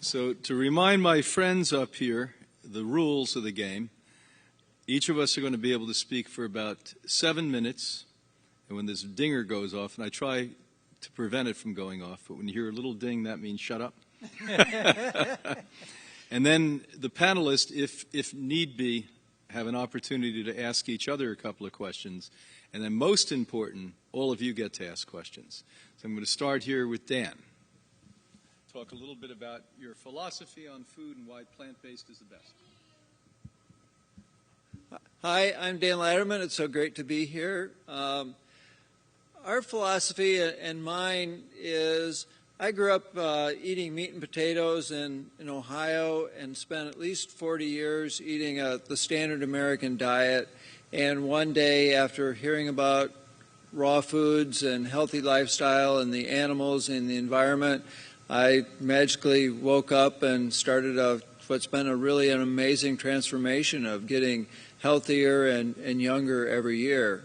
So to remind my friends up here the rules of the game, each of us are going to be able to speak for about 7 minutes, and when this dinger goes off, and I try to prevent it from going off, but when you hear a little ding, that means shut up. And then the panelists, if need be, have an opportunity to ask each other a couple of questions. And then most important, all of you get to ask questions. So I'm going to start here with Dan. Talk a little bit about your philosophy on food and why plant-based is the best. Hi, I'm Dan Ladermann. It's so great to be here. Our philosophy and mine is I grew up eating meat and potatoes in Ohio and spent at least 40 years eating the standard American diet. And one day, after hearing about raw foods and healthy lifestyle and the animals and the environment, I magically woke up and started what's been really an amazing transformation of getting healthier and younger every year.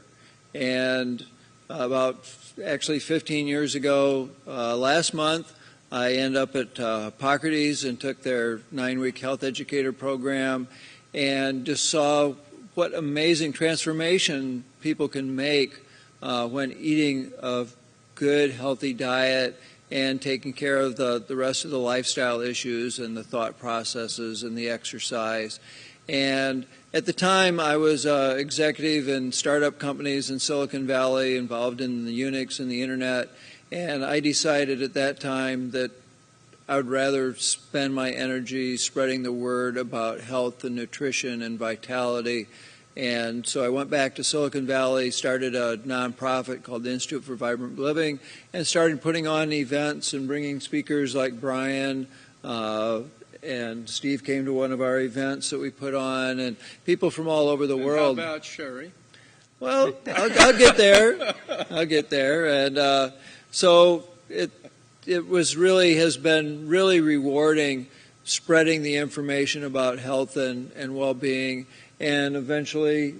And about actually 15 years ago, last month, I ended up at Hippocrates and took their 9-week health educator program and just saw what amazing transformation people can make when eating a good, healthy diet and taking care of the rest of the lifestyle issues and the thought processes and the exercise. And at the time, I was executive in startup companies in Silicon Valley, involved in the Unix and the Internet, and I decided at that time that I would rather spend my energy spreading the word about health and nutrition and vitality. And so I went back to Silicon Valley, started a nonprofit called the Institute for Vibrant Living, and started putting on events and bringing speakers like Brian, and Steve came to one of our events that we put on, and people from all over the world. How about Cherie? Well, I'll get there. I'll get there. And so it has been really rewarding spreading the information about health and well-being. And eventually,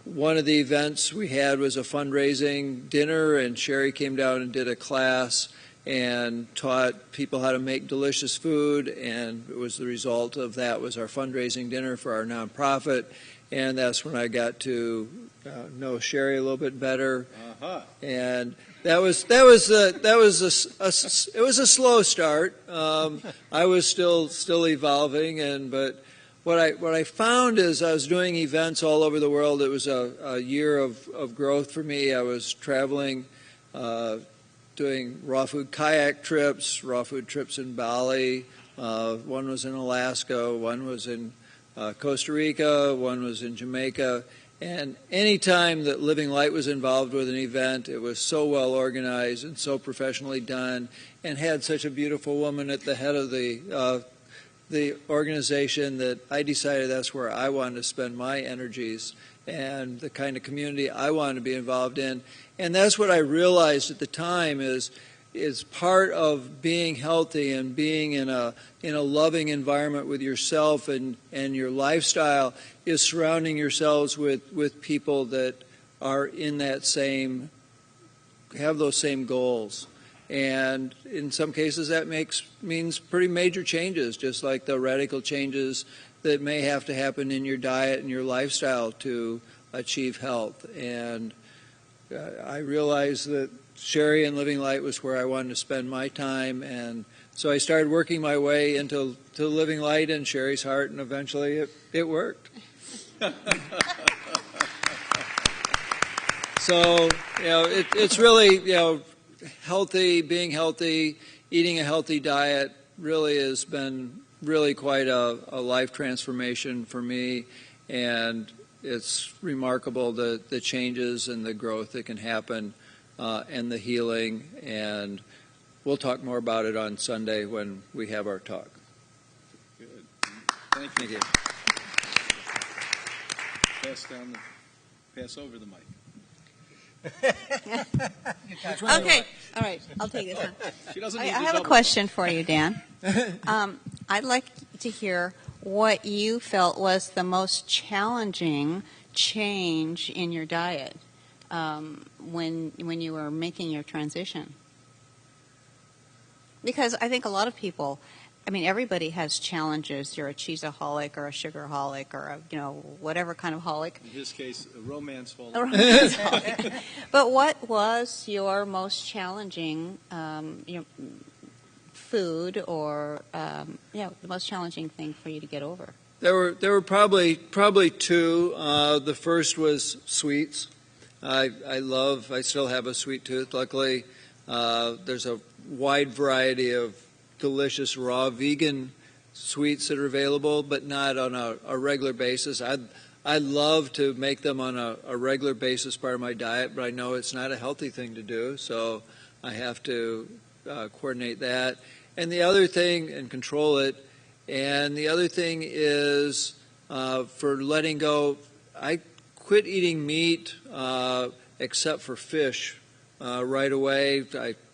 one of the events we had was a fundraising dinner, and Cherie came down and did a class and taught people how to make delicious food, and it was the result of that was our fundraising dinner for our nonprofit, and that's when I got to know Cherie a little bit better. And it was a slow start. I was still evolving, but what I found is I was doing events all over the world. It was a year of growth for me. I was traveling, doing raw food kayak trips, raw food trips in Bali. One was in Alaska, one was in Costa Rica, one was in Jamaica. And any time that Living Light was involved with an event, it was so well organized and so professionally done, and had such a beautiful woman at the head of the organization that I decided that's where I wanted to spend my energies and the kind of community I wanted to be involved in. And that's what I realized at the time is part of being healthy and being in a loving environment with yourself and your lifestyle is surrounding yourselves with people that are in that have those same goals. And in some cases that means pretty major changes, just like the radical changes that may have to happen in your diet and your lifestyle to achieve health. And I realized that Cherie and Living Light was where I wanted to spend my time, and so I started working my way into Living Light and Cherie's heart, and eventually it worked. So it's really healthy, being healthy, eating a healthy diet really has been really quite a life transformation for me, and it's remarkable the changes and the growth that can happen and the healing, and we'll talk more about it on Sunday when we have our talk. Good. Thank you. Pass over the mic. Okay, all right, I'll take this one. She doesn't I need have a question for you, Dan. I'd like to hear what you felt was the most challenging change in your diet when you were making your transition. Because I think a lot of people, I mean, everybody has challenges. You're a cheeseaholic or a sugarholic or a, whatever kind of holic. In his case, a romance holic. A romance holic. But what was your most challenging food or, the most challenging thing for you to get over? There were probably two. The first was sweets. I still have a sweet tooth. Luckily, there's a wide variety of delicious raw vegan sweets that are available, but not on a regular basis. I love to make them on a regular basis part of my diet, but I know it's not a healthy thing to do, so I have to coordinate that. And the other thing, and control it, and the other thing is for letting go, I quit eating meat except for fish right away.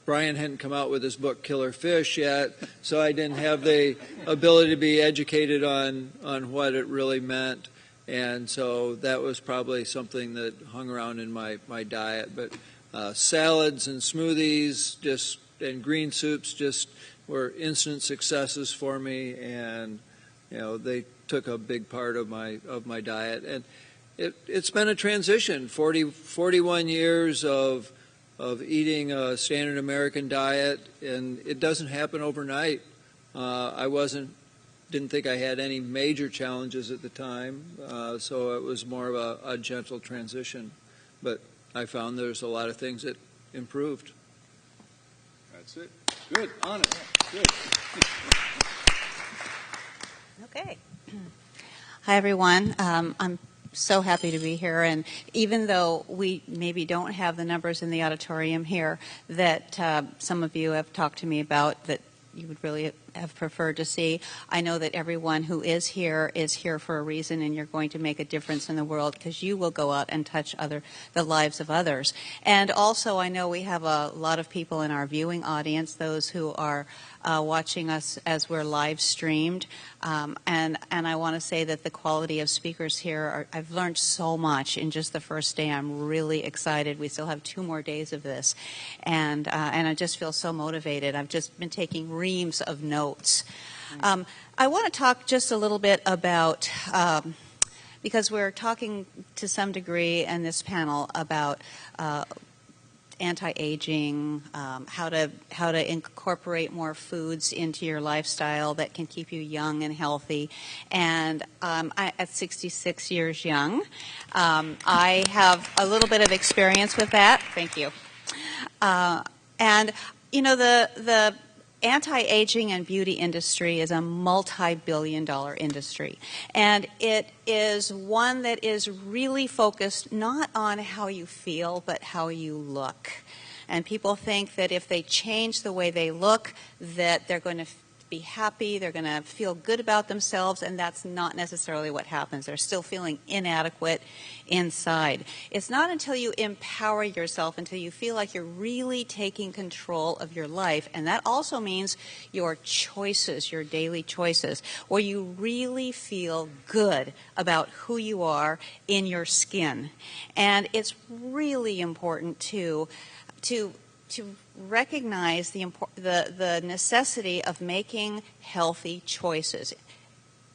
Brian hadn't come out with his book Killer Fish yet, so I didn't have the ability to be educated on what it really meant. And so that was probably something that hung around in my diet. But salads and smoothies and green soups just were instant successes for me, and they took a big part of my diet. And it's been a transition, 41 years of eating a standard American diet, and it doesn't happen overnight. I didn't think I had any major challenges at the time, so it was more of a gentle transition. But I found there's a lot of things that improved. That's it. Good. Honest. Good. Okay. Hi, everyone. I'm so happy to be here, and even though we maybe don't have the numbers in the auditorium here that some of you have talked to me about that you would really have preferred to see, I know that everyone who is here for a reason, and you're going to make a difference in the world because you will go out and touch the lives of others. And also, I know we have a lot of people in our viewing audience, those who are watching us as we're live streamed. And I want to say that the quality of speakers here, I've learned so much in just the first day. I'm really excited. We still have 2 more days of this. And I just feel so motivated. I've just been taking reams of notes. I want to talk just a little bit about, because we're talking to some degree in this panel about anti-aging, how to incorporate more foods into your lifestyle that can keep you young and healthy. And at 66 years young, I have a little bit of experience with that. Thank you. And the anti-aging and beauty industry is a multi-billion-dollar industry, and it is one that is really focused not on how you feel but how you look. And people think that if they change the way they look that they're going to be happy, they're going to feel good about themselves, and that's not necessarily what happens. They're still feeling inadequate inside. It's not until you empower yourself, until you feel like you're really taking control of your life, and that also means your choices, your daily choices, where you really feel good about who you are in your skin. And it's really important to recognize the necessity of making healthy choices.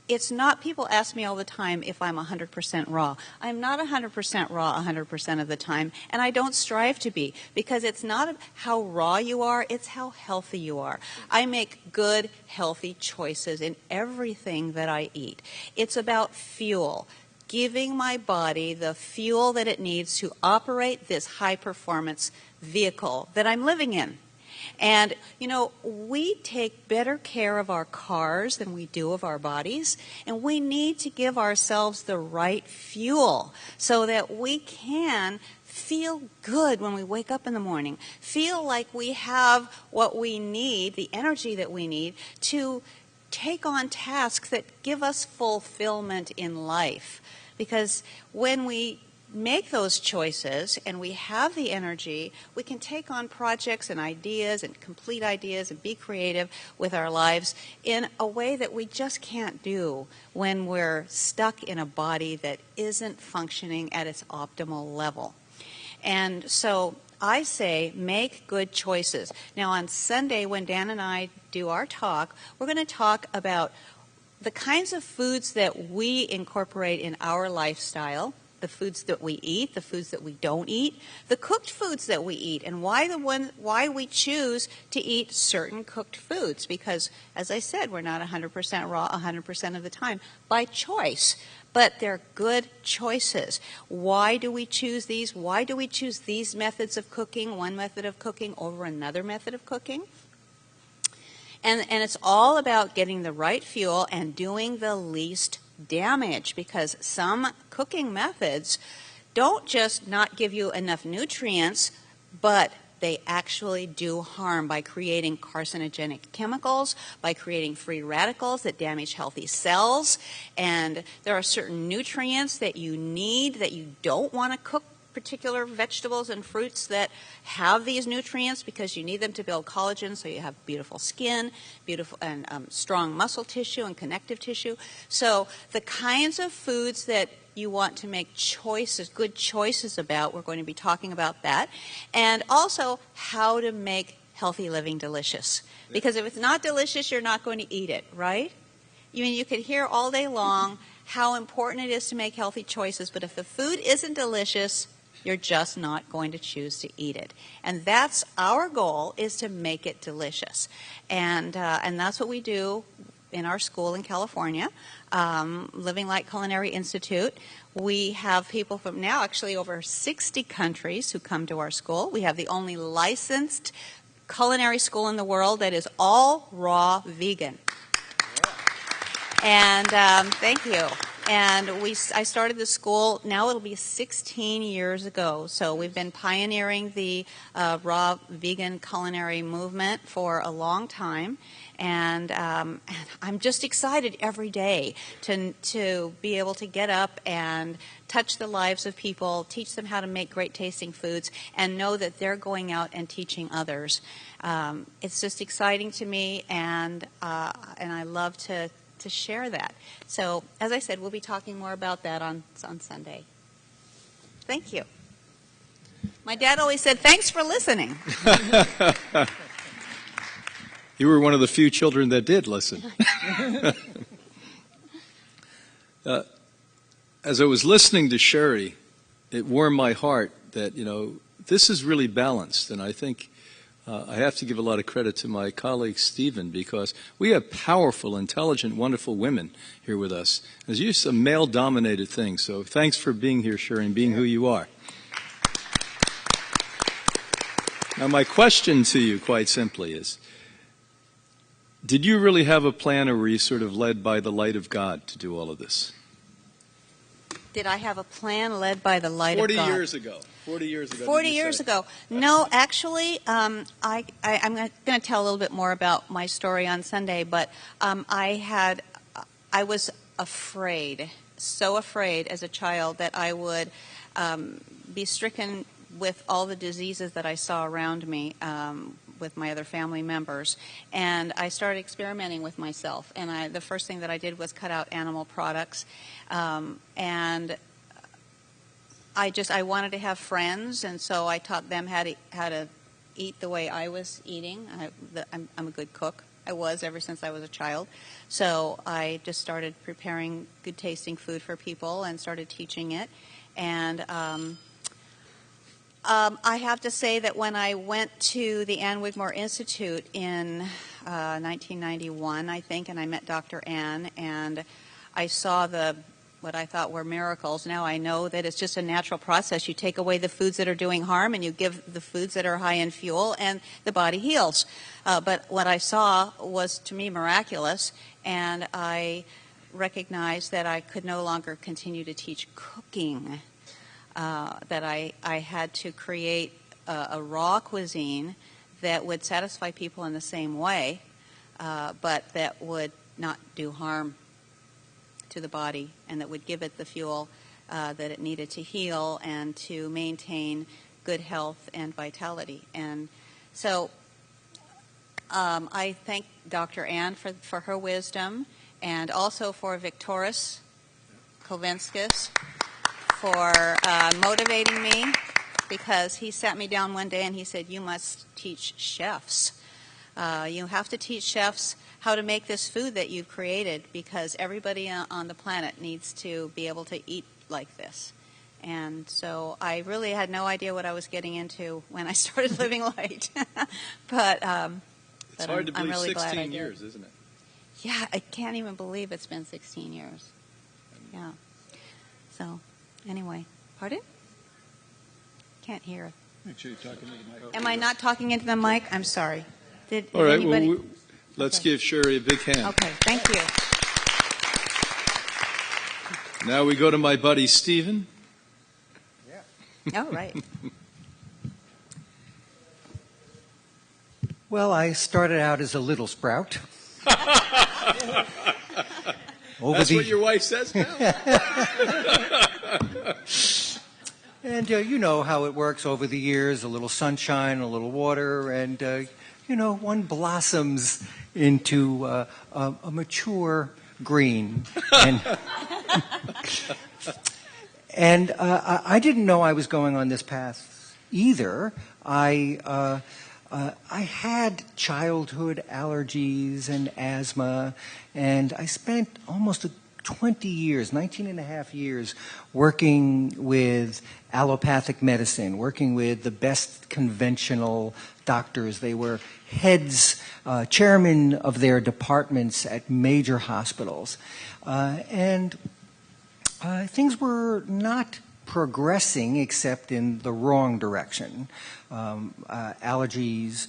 It's not, people ask me all the time if I'm 100% raw. I'm not 100% raw 100% of the time, and I don't strive to be, because it's not how raw you are, it's how healthy you are. I make good, healthy choices in everything that I eat. It's about fuel, giving my body the fuel that it needs to operate this high-performance vehicle that I'm living in. And, we take better care of our cars than we do of our bodies, and we need to give ourselves the right fuel so that we can feel good when we wake up in the morning, feel like we have what we need, the energy that we need to take on tasks that give us fulfillment in life. Because when we make those choices and we have the energy, we can take on projects and ideas and complete ideas and be creative with our lives in a way that we just can't do when we're stuck in a body that isn't functioning at its optimal level. And so I say make good choices. Now on Sunday when Dan and I do our talk, we're going to talk about the kinds of foods that we incorporate in our lifestyle, the foods that we eat, the foods that we don't eat, the cooked foods that we eat, and why we choose to eat certain cooked foods. Because, as I said, we're not 100% raw 100% of the time by choice, but they're good choices. Why do we choose these? Why do we choose these methods of cooking, one method of cooking over another method of cooking? And it's all about getting the right fuel and doing the least damage, because some cooking methods don't just not give you enough nutrients, but they actually do harm by creating carcinogenic chemicals, by creating free radicals that damage healthy cells. And there are certain nutrients that you need that you don't want to cook particular vegetables and fruits that have these nutrients, because you need them to build collagen so you have beautiful skin, beautiful and strong muscle tissue and connective tissue. So the kinds of foods that you want to make choices, good choices about, we're going to be talking about that. And also how to make healthy living delicious. Because if it's not delicious, you're not going to eat it, right? You could hear all day long how important it is to make healthy choices, but if the food isn't delicious, you're just not going to choose to eat it. And that's our goal, is to make it delicious. And that's what we do in our school in California, Living Light Culinary Institute. We have people from now actually over 60 countries who come to our school. We have the only licensed culinary school in the world that is all raw vegan. And thank you. And I started the school, now it'll be 16 years ago. So we've been pioneering the raw vegan culinary movement for a long time. And I'm just excited every day to be able to get up and touch the lives of people, teach them how to make great tasting foods, and know that they're going out and teaching others. It's just exciting to me, and I love to share that. So, as I said, we'll be talking more about that on Sunday. Thank you. My dad always said, thanks for listening. You were one of the few children that did listen. As I was listening to Cherie, it warmed my heart that, this is really balanced. And I think I have to give a lot of credit to my colleague Stephen, because we have powerful, intelligent, wonderful women here with us. It's just a male-dominated thing. So thanks for being here, Cherie, and being who you are. Now, my question to you, quite simply, is, did you really have a plan, or were you sort of led by the light of God to do all of this? Did I have a plan led by the light of God? 40 years ago. 40 years ago. 40 years ago. No, actually, I'm going to tell a little bit more about my story on Sunday, but I was afraid, so afraid as a child that I would be stricken with all the diseases that I saw around me with my other family members. And I started experimenting with myself. And the first thing that I did was cut out animal products. And I wanted to have friends, and so I taught them how to eat the way I was eating. I'm a good cook. I was ever since I was a child. So I just started preparing good tasting food for people and started teaching it. And I have to say that when I went to the Ann Wigmore Institute in 1991, I think, and I met Dr. Ann, and I saw what I thought were miracles. Now I know that it's just a natural process. You take away the foods that are doing harm, and you give the foods that are high in fuel, and the body heals. But what I saw was, to me, miraculous, and I recognized that I could no longer continue to teach cooking, that I had to create a raw cuisine that would satisfy people in the same way, but that would not do harm to the body, and that would give it the fuel that it needed to heal and to maintain good health and vitality. And so I thank Dr. Ann for her wisdom, and also for Victoris Kovenskis for motivating me because he sat me down one day and he said, "You must teach chefs. You have to teach chefs how to make this food that you've created, because everybody on the planet needs to be able to eat like this." And so I really had no idea what I was getting into when I started living light. But It's hard to I'm believe really glad I 16 did. years, isn't it? Yeah, I can't even believe it's been 16 years. Yeah. So, anyway, pardon? Can't hear. Make sure you're talking to the mic. Am I not talking into the mic? I'm sorry. Did All right, anybody? well, let's Okay. give Cherie a big hand. Okay, thank you. Now we go to my buddy Stephen. All right. Well, I started out as a little sprout. That's what your wife says now? And you know how it works over the years, a little sunshine, a little water, and, one blossoms into a mature green. And I didn't know I was going on this path either. I had childhood allergies and asthma, and I spent almost 20 years, 19 and a half years, working with allopathic medicine, working with the best conventional doctors. They were heads, chairmen of their departments at major hospitals. And things were not progressing except in the wrong direction. Allergies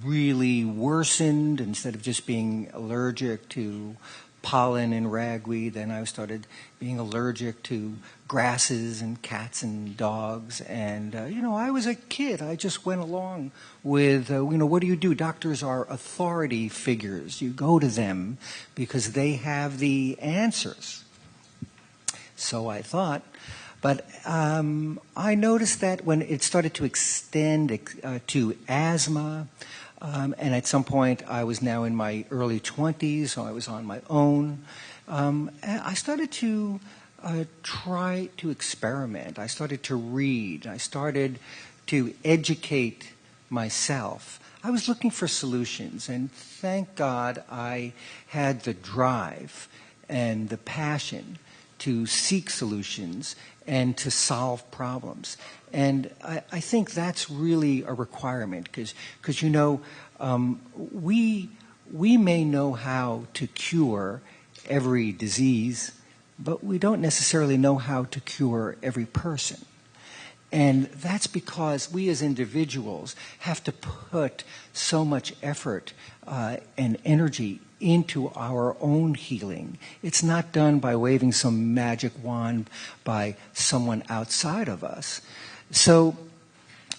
really worsened. Instead of just being allergic to pollen and ragweed, then I started being allergic to grasses and cats and dogs. And, I was a kid. I just went along with, what do? Doctors are authority figures. You go to them because they have the answers. So I thought. But I noticed that when it started to extend to asthma, and at some point I was now in my early 20s, so I was on my own, I started to try to experiment. I started to read. I started to educate myself. I was looking for solutions, and thank God I had the drive and the passion to seek solutions and to solve problems. And I think that's really a requirement because we may know how to cure every disease, but we don't necessarily know how to cure every person. And that's because we as individuals have to put so much effort and energy into our own healing. It's not done by waving some magic wand by someone outside of us. So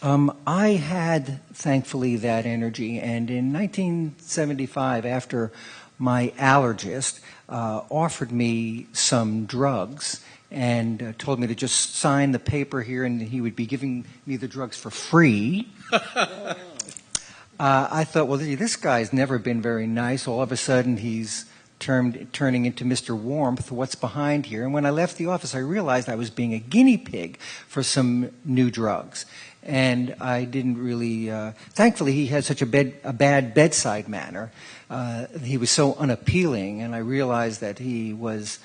I had, thankfully, that energy. And in 1975, after my allergist offered me some drugs and told me to just sign the paper here and he would be giving me the drugs for free, I thought, well, this guy's never been very nice. All of a sudden, he's turning into Mr. Warmth. What's behind here? And when I left the office, I realized I was being a guinea pig for some new drugs. And I didn't really, thankfully, he had such a bad bedside manner. He was so unappealing, and I realized that he was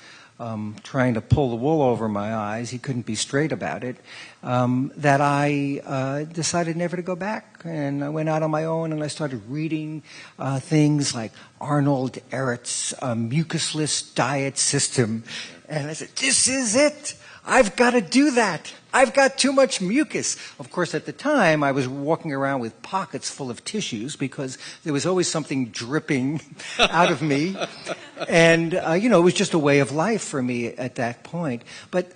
trying to pull the wool over my eyes. He couldn't be straight about it. That I decided never to go back. And I went out on my own and I started reading things like Arnold Ehret's mucusless diet system. And I said, this is it. I've got to do that. I've got too much mucus. Of course, at the time, I was walking around with pockets full of tissues because there was always something dripping out of me. And, it was just a way of life for me at that point. But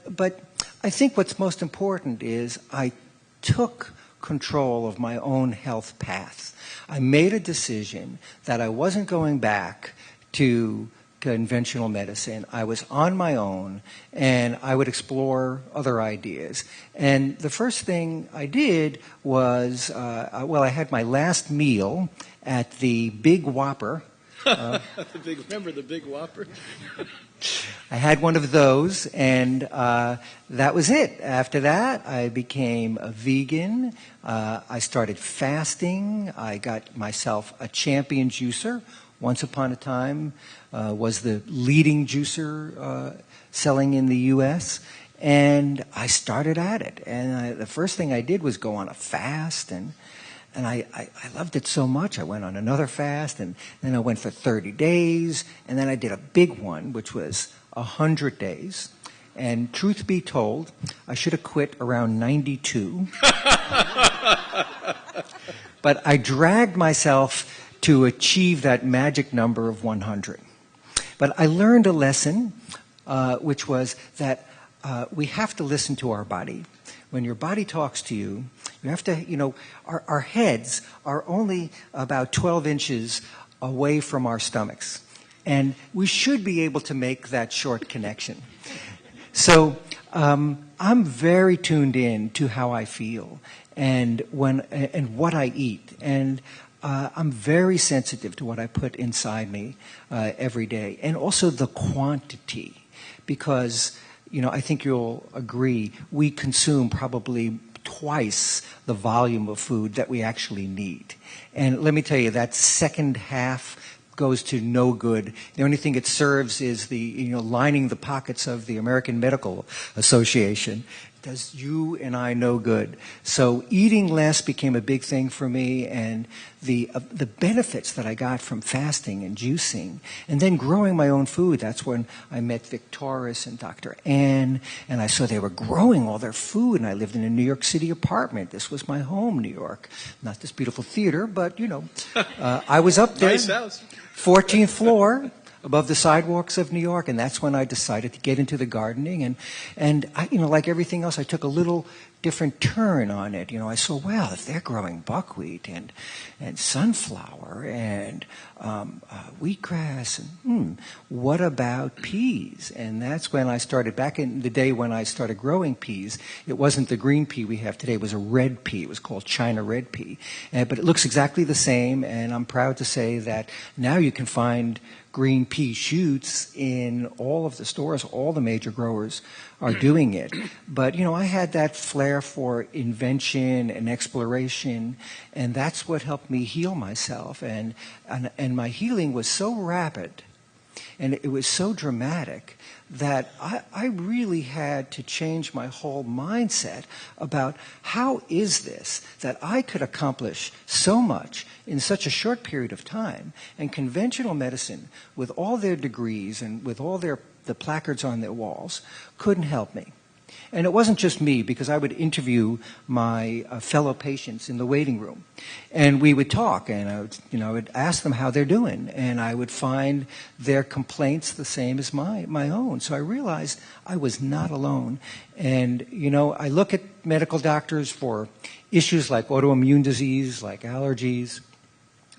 I think what's most important is I took control of my own health path. I made a decision that I wasn't going back to conventional medicine. I was on my own, and I would explore other ideas. And the first thing I did was, I had my last meal at the Big Whopper Remember the big Whopper? I had one of those, and that was it. After that, I became a vegan. I started fasting. I got myself a champion juicer. Once upon a time, was the leading juicer selling in the U.S., and I started at it. And the first thing I did was go on a fast, and I loved it so much. I went on another fast, and then I went for 30 days, and then I did a big one, which was 100 days. And truth be told, I should have quit around 92. But I dragged myself to achieve that magic number of 100. But I learned a lesson, which was that we have to listen to our body. When your body talks to you, you have to, our heads are only about 12 inches away from our stomachs. And we should be able to make that short connection. So I'm very tuned in to how I feel and what I eat. And I'm very sensitive to what I put inside me every day. And also the quantity. Because, I think you'll agree, we consume probably twice the volume of food that we actually need. And let me tell you, that second half goes to no good. The only thing it serves is lining the pockets of the American Medical Association. It does you and I no good. So eating less became a big thing for me, and the benefits that I got from fasting and juicing, and then growing my own food. That's when I met Victoris and Dr. Ann, and I saw they were growing all their food, and I lived in a New York City apartment. This was my home, New York. Not this beautiful theater, but, I was up there. Nice house. 14th floor. Above the sidewalks of New York, and that's when I decided to get into the gardening. And I, like everything else, I took a little different turn on it. I saw, well, if they're growing buckwheat and sunflower and wheatgrass, and what about peas? And that's when I started, back in the day when I started growing peas, it wasn't the green pea we have today, it was a red pea. It was called China red pea. But it looks exactly the same, and I'm proud to say that now you can find green pea shoots in all of the stores. All the major growers are doing it. But, I had that flair for invention and exploration, and that's what helped me heal myself. And my healing was so rapid, and it was so dramatic, that I really had to change my whole mindset about how is this that I could accomplish so much in such a short period of time, and conventional medicine, with all their degrees and with all the placards on their walls, couldn't help me. And it wasn't just me, because I would interview my fellow patients in the waiting room, and we would talk, and I would ask them how they're doing, and I would find their complaints the same as my own. So I realized I was not alone. And I look at medical doctors for issues like autoimmune disease, like allergies.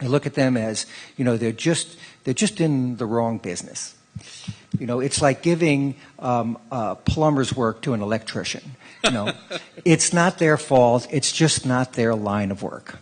I look at them as they're just in the wrong business. It's like giving plumber's work to an electrician. It's not their fault. It's just not their line of work.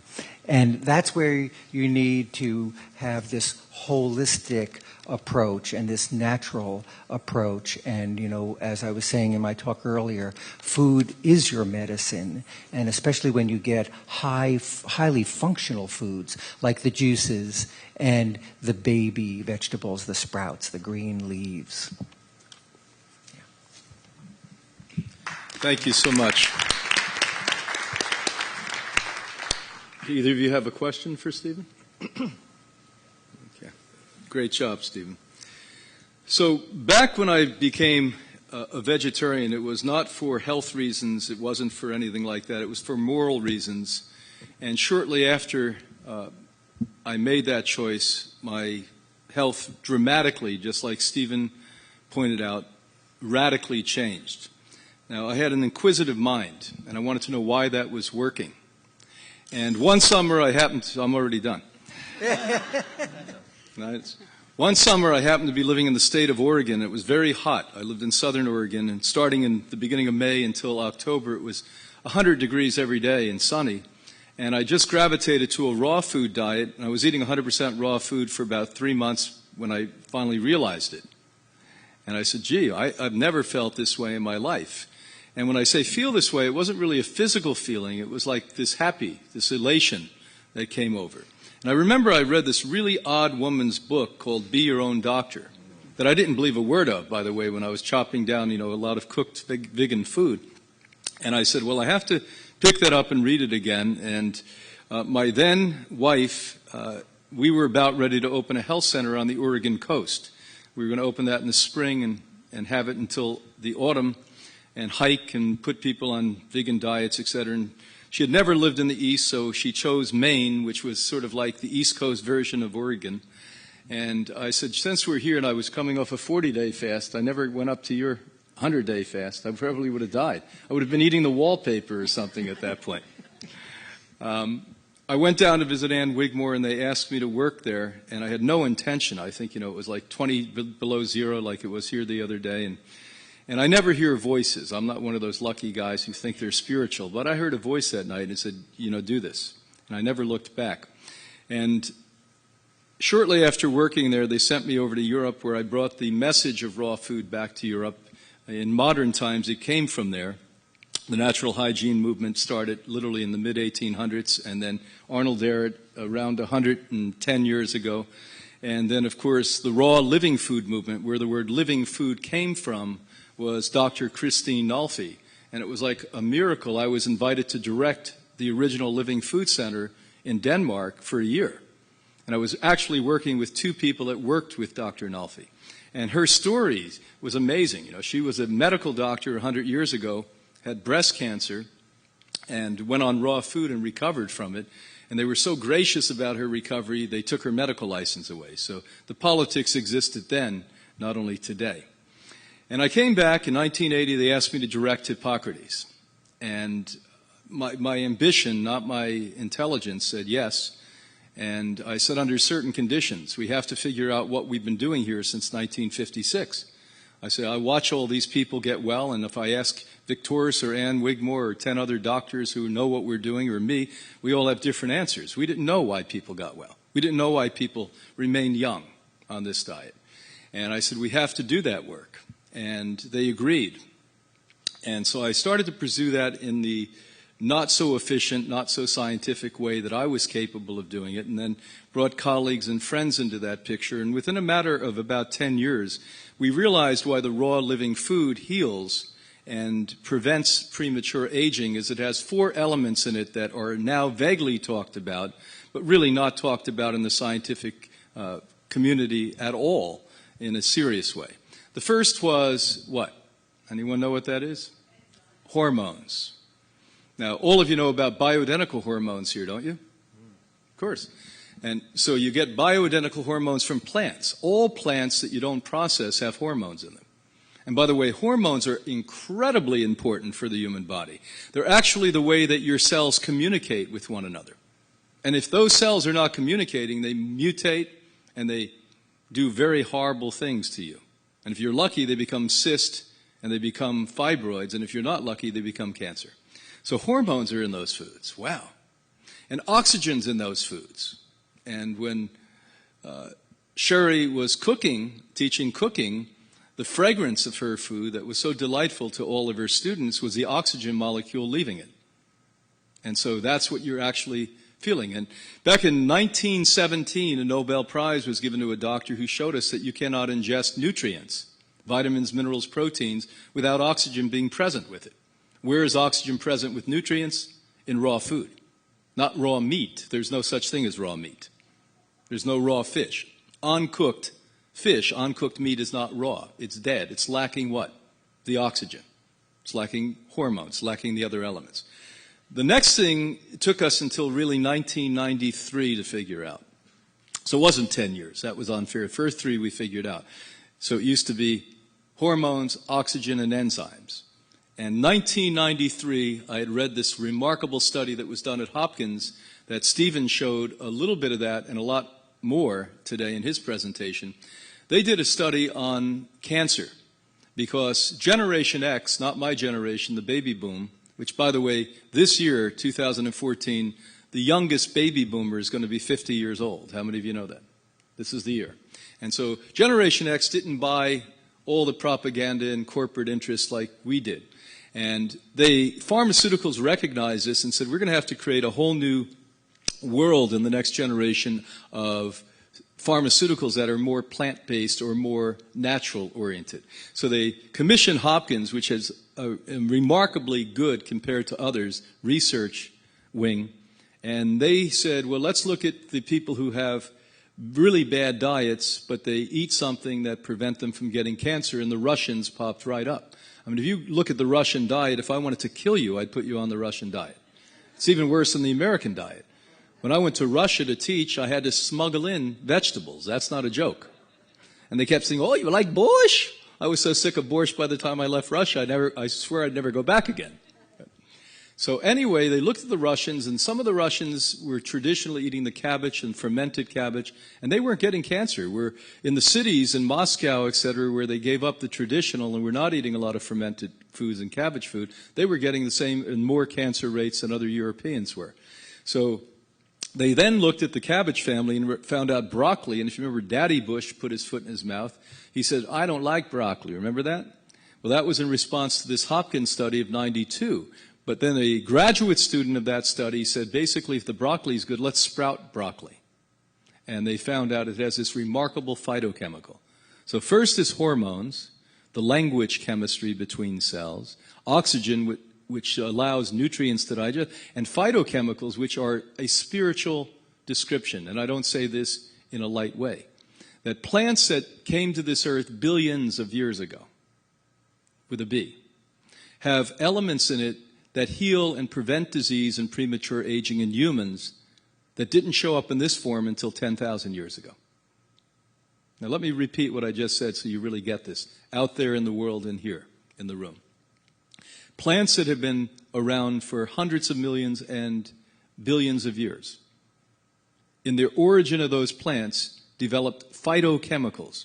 And that's where you need to have this holistic approach and this natural approach. And, as I was saying in my talk earlier, food is your medicine. And especially when you get highly functional foods like the juices and the baby vegetables, the sprouts, the green leaves. Yeah. Thank you so much. Either of you have a question for Stephen? Okay. Great job, Stephen. So back when I became a vegetarian, it was not for health reasons. It wasn't for anything like that. It was for moral reasons. And shortly after I made that choice, my health dramatically, just like Stephen pointed out, radically changed. Now, I had an inquisitive mind, and I wanted to know why that was working. And one summer I'm already done. One summer I happened to be living in the state of Oregon. It was very hot. I lived in southern Oregon, and starting in the beginning of May until October, it was 100 degrees every day and sunny. And I just gravitated to a raw food diet, and I was eating 100% raw food for about 3 months when I finally realized it. And I said, gee, I've never felt this way in my life. And when I say feel this way, it wasn't really a physical feeling. It was like this elation that came over. And I remember I read this really odd woman's book called Be Your Own Doctor that I didn't believe a word of, by the way, when I was chopping down, a lot of cooked vegan food. And I said, well, I have to pick that up and read it again. And my then wife, we were about ready to open a health center on the Oregon coast. We were going to open that in the spring and have it until the autumn and hike and put people on vegan diets, et cetera. And she had never lived in the East, so she chose Maine, which was sort of like the East Coast version of Oregon. And I said, since we're here and I was coming off a 40-day fast, I never went up to your 100-day fast. I probably would have died. I would have been eating the wallpaper or something at that point. I went down to visit Ann Wigmore, and they asked me to work there, and I had no intention. I think, it was like 20 below zero like it was here the other day. And I never hear voices. I'm not one of those lucky guys who think they're spiritual. But I heard a voice that night and it said, do this. And I never looked back. And shortly after working there, they sent me over to Europe, where I brought the message of raw food back to Europe. In modern times, it came from there. The natural hygiene movement started literally in the mid-1800s, and then Arnold Ehret around 110 years ago. And then, of course, the raw living food movement, where the word living food came from, was Dr. Christine Nolfi. And it was like a miracle. I was invited to direct the original Living Food Center in Denmark for a year. And I was actually working with 2 people that worked with Dr. Nolfi. And her story was amazing. She was a medical doctor 100 years ago, had breast cancer, and went on raw food and recovered from it. And they were so gracious about her recovery, they took her medical license away. So the politics existed then, not only today. And I came back in 1980. They asked me to direct Hippocrates. And my ambition, not my intelligence, said yes. And I said, under certain conditions, we have to figure out what we've been doing here since 1956. I said, I watch all these people get well, and if I ask Victoris or Ann Wigmore or 10 other doctors who know what we're doing, or me, we all have different answers. We didn't know why people got well. We didn't know why people remained young on this diet. And I said, we have to do that work. And they agreed. And so I started to pursue that in the not so efficient, not so scientific way that I was capable of doing it, and then brought colleagues and friends into that picture. And within a matter of about 10 years, we realized why the raw living food heals and prevents premature aging is it has 4 elements in it that are now vaguely talked about, but really not talked about in the scientific community at all in a serious way. The first was what? Anyone know what that is? Hormones. Now, all of you know about bioidentical hormones here, don't you? Of course. And so you get bioidentical hormones from plants. All plants that you don't process have hormones in them. And by the way, hormones are incredibly important for the human body. They're actually the way that your cells communicate with one another. And if those cells are not communicating, they mutate and they do very horrible things to you. And if you're lucky, they become cysts and they become fibroids. And if you're not lucky, they become cancer. So hormones are in those foods. Wow. And oxygen's in those foods. And when Cherie was teaching cooking, the fragrance of her food that was so delightful to all of her students was the oxygen molecule leaving it. And so that's what you're actually feeling. And back in 1917, a Nobel Prize was given to a doctor who showed us that you cannot ingest nutrients, vitamins, minerals, proteins, without oxygen being present with it. Where is oxygen present with nutrients? In raw food. Not raw meat. There's no such thing as raw meat. There's no raw fish. Uncooked fish, uncooked meat is not raw. It's dead. It's lacking what? The oxygen. It's lacking hormones, lacking the other elements. The next thing, it took us until really 1993 to figure out. So it wasn't 10 years. That was unfair. First 3 we figured out. So it used to be hormones, oxygen, and enzymes. And 1993, I had read this remarkable study that was done at Hopkins that Stephen showed a little bit of that and a lot more today in his presentation. They did a study on cancer because Generation X, not my generation, the baby boom, which, by the way, this year, 2014, the youngest baby boomer is going to be 50 years old. How many of you know that? This is the year. And so Generation X didn't buy all the propaganda and corporate interests like we did. And pharmaceuticals recognized this and said, we're going to have to create a whole new world in the next generation of pharmaceuticals that are more plant-based or more natural-oriented. So they commissioned Hopkins, which has a remarkably good, compared to others, research wing. And they said, well, let's look at the people who have really bad diets, but they eat something that prevent them from getting cancer, and the Russians popped right up. I mean, if you look at the Russian diet, if I wanted to kill you, I'd put you on the Russian diet. It's even worse than the American diet. When I went to Russia to teach, I had to smuggle in vegetables. That's not a joke. And they kept saying, oh, you like borscht? I was so sick of borscht by the time I left Russia, I swear I'd never go back again. So anyway, they looked at the Russians, and some of the Russians were traditionally eating the cabbage and fermented cabbage, and they weren't getting cancer. We're in the cities in Moscow, et cetera, where they gave up the traditional and were not eating a lot of fermented foods and cabbage food. They were getting the same and more cancer rates than other Europeans were. So they then looked at the cabbage family and found out broccoli, and if you remember, Daddy Bush put his foot in his mouth. He said, I don't like broccoli. Remember that? Well, that was in response to this Hopkins study of 92. But then a graduate student of that study said, basically, if the broccoli is good, let's sprout broccoli. And they found out it has this remarkable phytochemical. So first is hormones, the language chemistry between cells, oxygen, which allows nutrients to digest, and phytochemicals, which are a spiritual description. And I don't say this in a light way. That plants that came to this earth billions of years ago, with a B, have elements in it that heal and prevent disease and premature aging in humans that didn't show up in this form until 10,000 years ago. Now let me repeat what I just said so you really get this, out there in the world and here in the room. Plants that have been around for hundreds of millions and billions of years, in their origin of those plants, developed phytochemicals,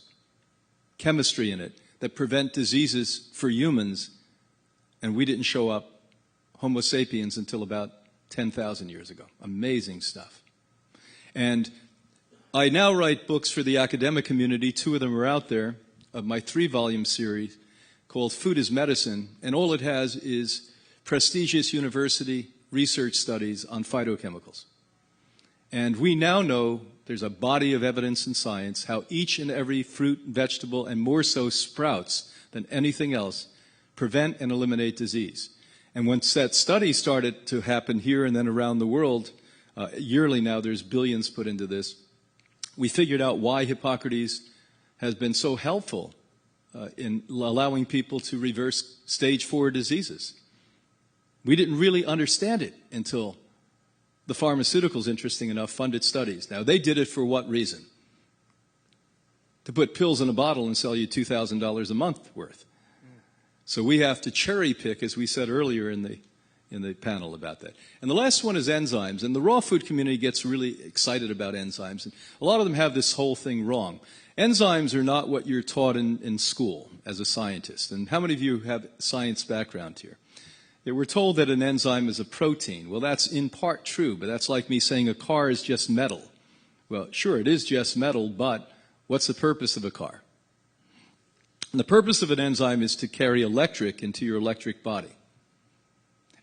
chemistry in it, that prevent diseases for humans, and we didn't show up, Homo sapiens, until about 10,000 years ago. Amazing stuff. And I now write books for the academic community. 2 of them are out there, of my 3-volume series called Food is Medicine, and all it has is prestigious university research studies on phytochemicals. And we now know there's a body of evidence in science how each and every fruit, vegetable, and more so sprouts than anything else, prevent and eliminate disease. And once that study started to happen here and then around the world, yearly now there's billions put into this, we figured out why Hippocrates has been so helpful in allowing people to reverse stage 4 diseases. We didn't really understand it until the pharmaceuticals, interesting enough, funded studies. Now, they did it for what reason? To put pills in a bottle and sell you $2,000 a month worth. So we have to cherry pick, as we said earlier in the panel about that. And the last one is enzymes. And the raw food community gets really excited about enzymes. And a lot of them have this whole thing wrong. Enzymes are not what you're taught in school as a scientist. And how many of you have science background here? Yeah, we're told that an enzyme is a protein. Well, that's in part true, but that's like me saying a car is just metal. Well, sure, it is just metal, but what's the purpose of a car? And the purpose of an enzyme is to carry electric into your electric body.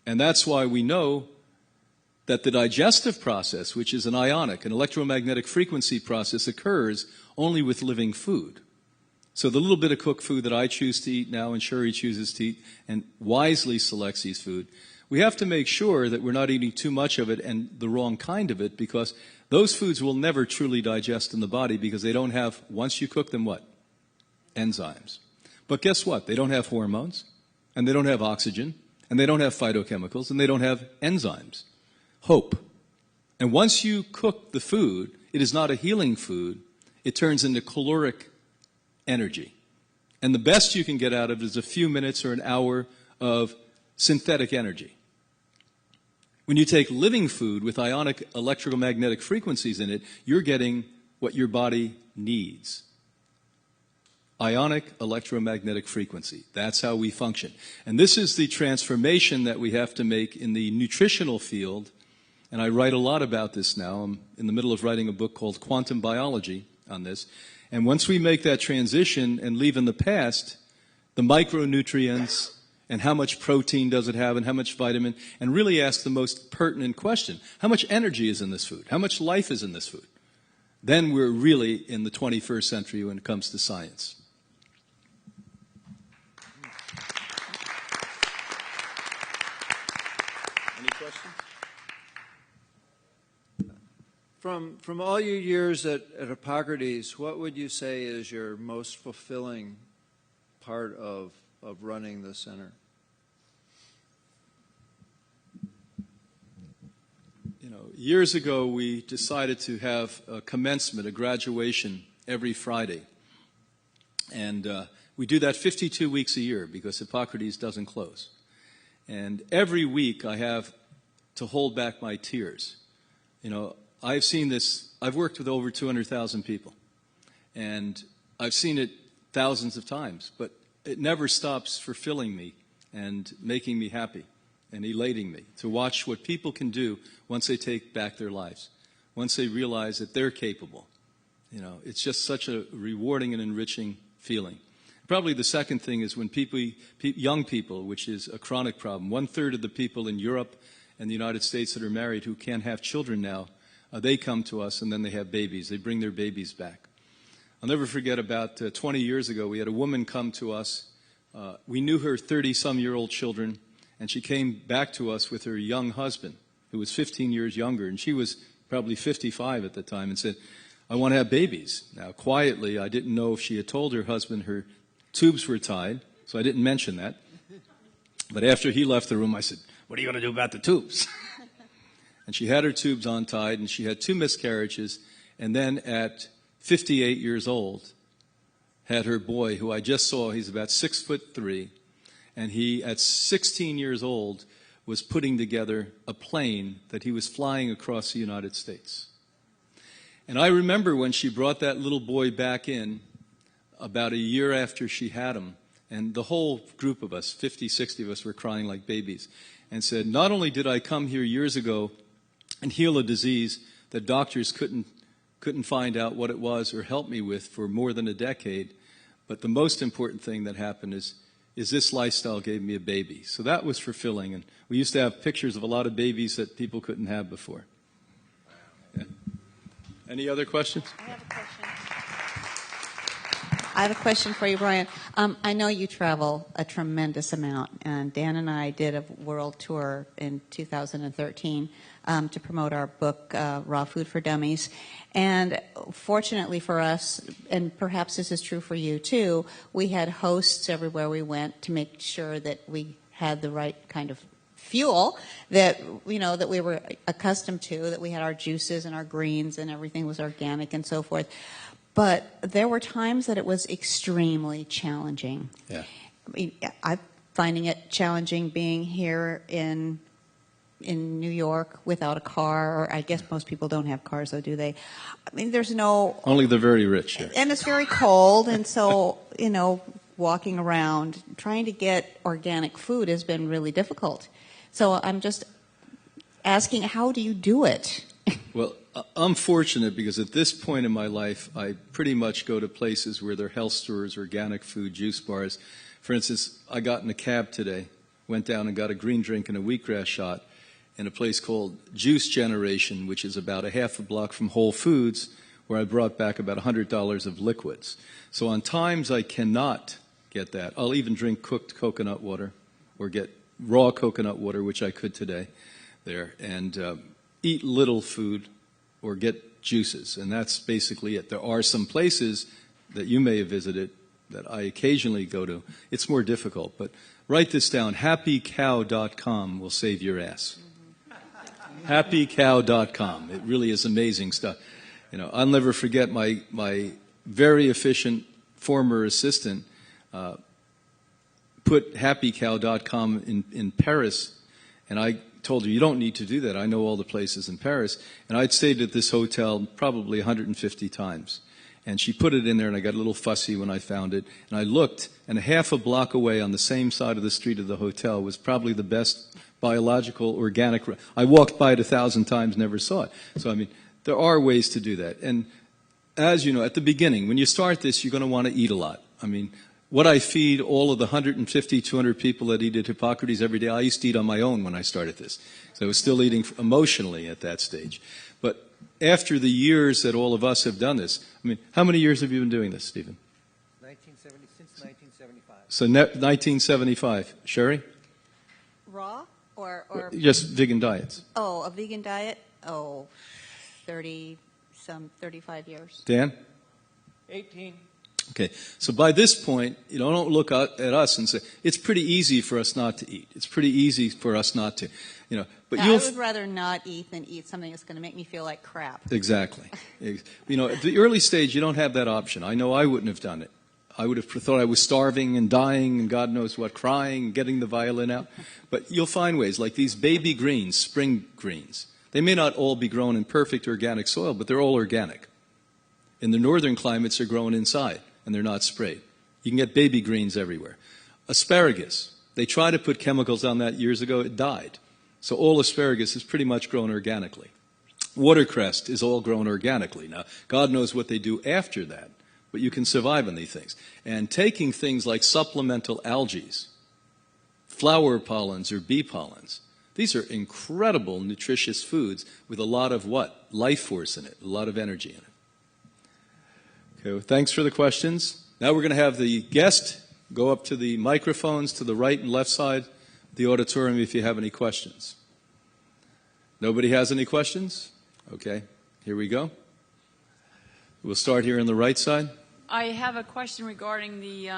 And that's why we know that the digestive process, which is an ionic, an electromagnetic frequency process, occurs only with living food. So the little bit of cooked food that I choose to eat now and Cherie chooses to eat and wisely selects these food, we have to make sure that we're not eating too much of it and the wrong kind of it, because those foods will never truly digest in the body because they don't have, once you cook them, what? Enzymes. But guess what? They don't have hormones, and they don't have oxygen, and they don't have phytochemicals, and they don't have enzymes. Hope. And once you cook the food, it is not a healing food. It turns into caloric energy. And the best you can get out of it is a few minutes or an hour of synthetic energy. When you take living food with ionic electromagnetic frequencies in it, you're getting what your body needs. Ionic electromagnetic frequency. That's how we function. And this is the transformation that we have to make in the nutritional field and I write a lot about this now. I'm in the middle of writing a book called Quantum Biology on this. And once we make that transition and leave in the past the micronutrients and how much protein does it have and how much vitamin, and really ask the most pertinent question, how much energy is in this food? How much life is in this food? Then we're really in the 21st century when it comes to science. Any questions? From all your years at Hippocrates, what would you say is your most fulfilling part of running the center? You know, years ago we decided to have a commencement, a graduation, every Friday. And we do that 52 weeks a year because Hippocrates doesn't close. And every week I have to hold back my tears. You know, I've seen this, I've worked with over 200,000 people. And I've seen it thousands of times, but it never stops fulfilling me and making me happy and elating me to watch what people can do once they take back their lives, once they realize that they're capable. You know, it's just such a rewarding and enriching feeling. Probably the second thing is when young people, which is a chronic problem, 1/3 of the people in Europe and the United States that are married who can't have children now, they come to us and then they have babies. They bring their babies back. I'll never forget about 20 years ago, we had a woman come to us. We knew her 30-some-year-old children, and she came back to us with her young husband, who was 15 years younger, and she was probably 55 at the time, and said, I want to have babies. Now, quietly, I didn't know if she had told her husband her tubes were tied, so I didn't mention that. But after he left the room, I said, what are you going to do about the tubes? And she had her tubes untied, and she had 2 miscarriages, and then at 58 years old, had her boy, who I just saw, he's about 6'3", and he, at 16 years old, was putting together a plane that he was flying across the United States. And I remember when she brought that little boy back in, about a year after she had him, and the whole group of us, 50, 60 of us, were crying like babies, and said, not only did I come here years ago and heal a disease that doctors couldn't find out what it was or help me with for more than a decade, but the most important thing that happened is this lifestyle gave me a baby. So that was fulfilling, and we used to have pictures of a lot of babies that people couldn't have before. Yeah. Any other questions? I have a question. I have a question for you, Brian. I know you travel a tremendous amount, and Dan and I did a world tour in 2013 to promote our book, Raw Food for Dummies. And fortunately for us, and perhaps this is true for you too, we had hosts everywhere we went to make sure that we had the right kind of fuel that, you know, that we were accustomed to, that we had our juices and our greens and everything was organic and so forth. But there were times that it was extremely challenging. Yeah. I mean, I'm finding it challenging being here in New York without a car, or I guess most people don't have cars, though, do they? I mean, there's no... Only the very rich. Yeah. And it's very cold, and so, you know, walking around, trying to get organic food has been really difficult. So I'm just asking, how do you do it? Well, I'm fortunate because at this point in my life, I pretty much go to places where there are health stores, organic food, juice bars. For instance, I got in a cab today, went down and got a green drink and a wheatgrass shot in a place called Juice Generation, which is about a half a block from Whole Foods, where I brought back about $100 of liquids. So on times I cannot get that, I'll even drink cooked coconut water or get raw coconut water, which I could today there, and eat little food or get juices, and that's basically it. There are some places that you may have visited that I occasionally go to. It's more difficult, but write this down. HappyCow.com will save your ass. HappyCow.com. It really is amazing stuff. You know, I'll never forget my very efficient former assistant put HappyCow.com in Paris, and I told her, you don't need to do that. I know all the places in Paris. And I'd stayed at this hotel probably 150 times. And she put it in there, and I got a little fussy when I found it. And I looked, and a half a block away on the same side of the street of the hotel was probably the best biological, organic. I walked by it 1,000 times, never saw it. So, I mean, there are ways to do that. And as you know, at the beginning, when you start this, you're going to want to eat a lot. I mean, what I feed all of the 150, 200 people that eat at Hippocrates every day, I used to eat on my own when I started this. So I was still eating emotionally at that stage. But after the years that all of us have done this, I mean, how many years have you been doing this, Stephen? Since 1975. So 1975. Cherie? Raw or Just vegan diets. oh, a vegan diet? Oh, 35 years. Dan? 18. Okay, so by this point, you know, don't look at us and say, it's pretty easy for us not to eat. It's pretty easy for us not to, you know. But I would rather not eat than eat something that's going to make me feel like crap. Exactly. You know, at the early stage, you don't have that option. I know I wouldn't have done it. I would have thought I was starving and dying and God knows what, crying, getting the violin out. But you'll find ways, like these baby greens, spring greens. They may not all be grown in perfect organic soil, but they're all organic. In the northern climates, they're grown inside, and they're not sprayed. You can get baby greens everywhere. Asparagus. They tried to put chemicals on that years ago. It died. So all asparagus is pretty much grown organically. Watercress is all grown organically. Now, God knows what they do after that, but you can survive on these things. And taking things like supplemental algae, flower pollens or bee pollens, these are incredible nutritious foods with a lot of what? Life force in it, a lot of energy in it. Okay, well, thanks for the questions. Now we're going to have the guest go up to the microphones to the right and left side of the auditorium if you have any questions. Nobody has any questions? Okay, here we go. We'll start here on the right side. I have a question regarding the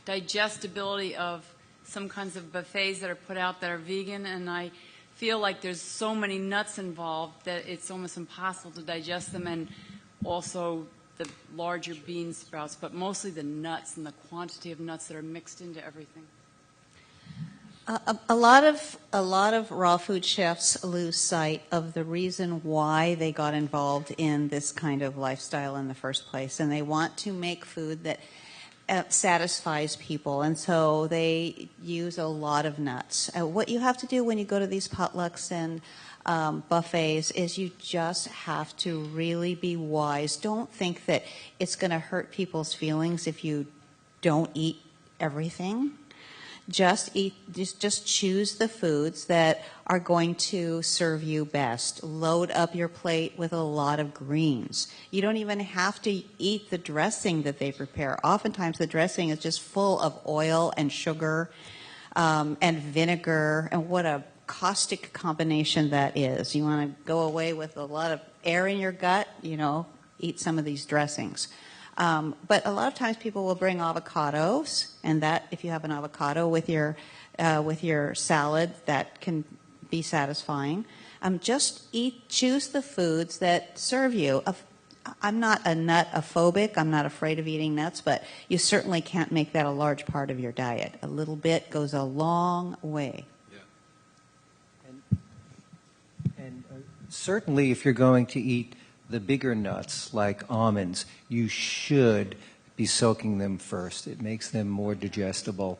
digestibility of some kinds of buffets that are put out that are vegan, and I feel like there's so many nuts involved that it's almost impossible to digest them, and also the larger bean sprouts, but mostly the nuts and the quantity of nuts that are mixed into everything. A lot of raw food chefs lose sight of the reason why they got involved in this kind of lifestyle in the first place, and they want to make food that satisfies people, and so they use a lot of nuts. What you have to do when you go to these potlucks and buffets is you just have to really be wise. Don't think that it's going to hurt people's feelings if you don't eat everything. Just choose the foods that are going to serve you best. Load up your plate with a lot of greens. You don't even have to eat the dressing that they prepare. Oftentimes the dressing is just full of oil and sugar and vinegar, and what a caustic combination that is. You want to go away with a lot of air in your gut, you know, eat some of these dressings. But a lot of times people will bring avocados, and that if you have an avocado with your salad, that can be satisfying. Choose the foods that serve you. I'm not a nut-phobic. I'm not afraid of eating nuts, but you certainly can't make that a large part of your diet. A little bit goes a long way. And certainly if you're going to eat the bigger nuts like almonds, you should be soaking them first. It makes them more digestible.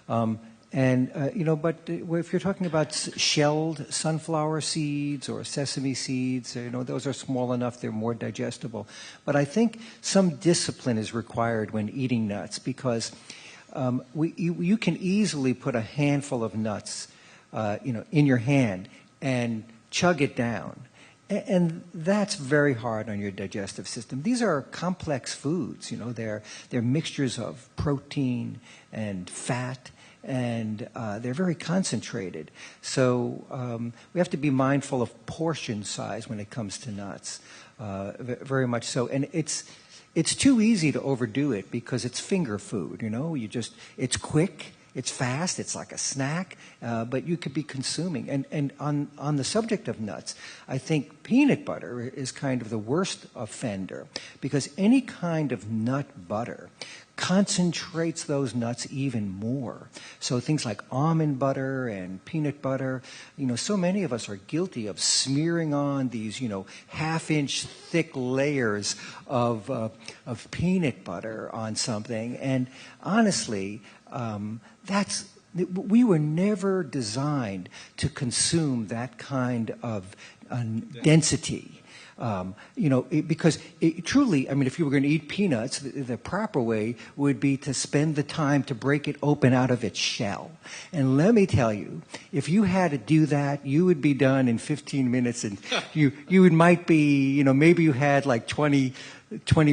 But if you're talking about shelled sunflower seeds or sesame seeds, those are small enough, they're more digestible. But I think some discipline is required when eating nuts, because you can easily put a handful of nuts, in your hand and chug it down. And that's very hard on your digestive system. These are complex foods, they're mixtures of protein and fat, and they're very concentrated. So we have to be mindful of portion size when it comes to nuts, very much so. And it's too easy to overdo it because it's finger food, it's quick. It's fast, it's like a snack, but you could be consuming. And on the subject of nuts, I think peanut butter is kind of the worst offender, because any kind of nut butter concentrates those nuts even more. So things like almond butter and peanut butter, so many of us are guilty of smearing on these, half-inch thick layers of peanut butter on something. And honestly, that's We were never designed to consume that kind of density. Because truly, I mean, if you were going to eat peanuts, the proper way would be to spend the time to break it open out of its shell. And let me tell you, if you had to do that, you would be done in 15 minutes, and might be, maybe you had like 20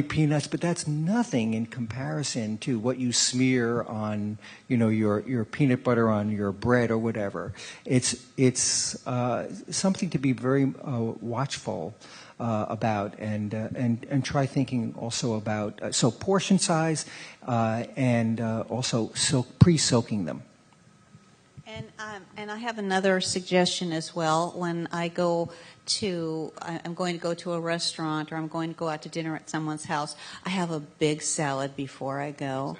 peanuts, but that's nothing in comparison to what you smear on, your peanut butter on your bread or whatever. It's something to be very watchful about, and try thinking also about portion size and also pre-soaking them. And I have another suggestion as well. When I'm going to go to a restaurant, or I'm going to go out to dinner at someone's house, I have a big salad before I go,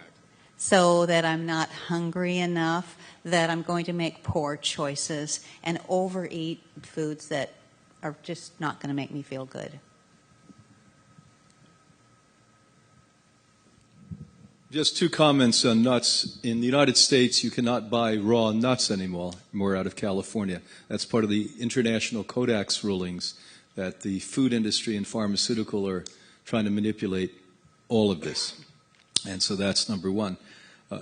so that I'm not hungry enough that I'm going to make poor choices and overeat foods that are just not going to make me feel good. Just 2 comments on nuts. In the United States, you cannot buy raw nuts anymore, more out of California. That's part of the international Codex rulings that the food industry and pharmaceutical are trying to manipulate all of this. And so that's number 1.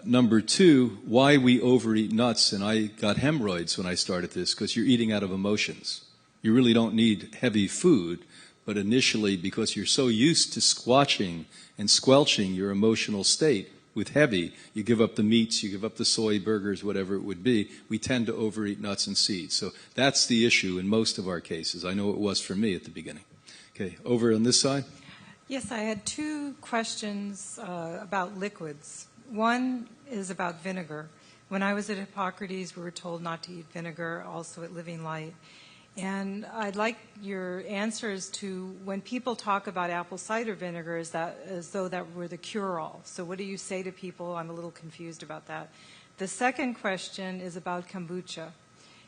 Number 2, why we overeat nuts, and I got hemorrhoids when I started this, because you're eating out of emotions. You really don't need heavy food, but initially, because you're so used to squelching your emotional state with heavy, you give up the meats, you give up the soy burgers, whatever it would be, we tend to overeat nuts and seeds. So that's the issue in most of our cases. I know it was for me at the beginning. Okay, over on this side. Yes, I had 2 questions about liquids. One is about vinegar. When I was at Hippocrates, we were told not to eat vinegar, also at Living Light. And I'd like your answers to when people talk about apple cider vinegar, as though that were the cure-all. So what do you say to people? I'm a little confused about that. The second question is about kombucha.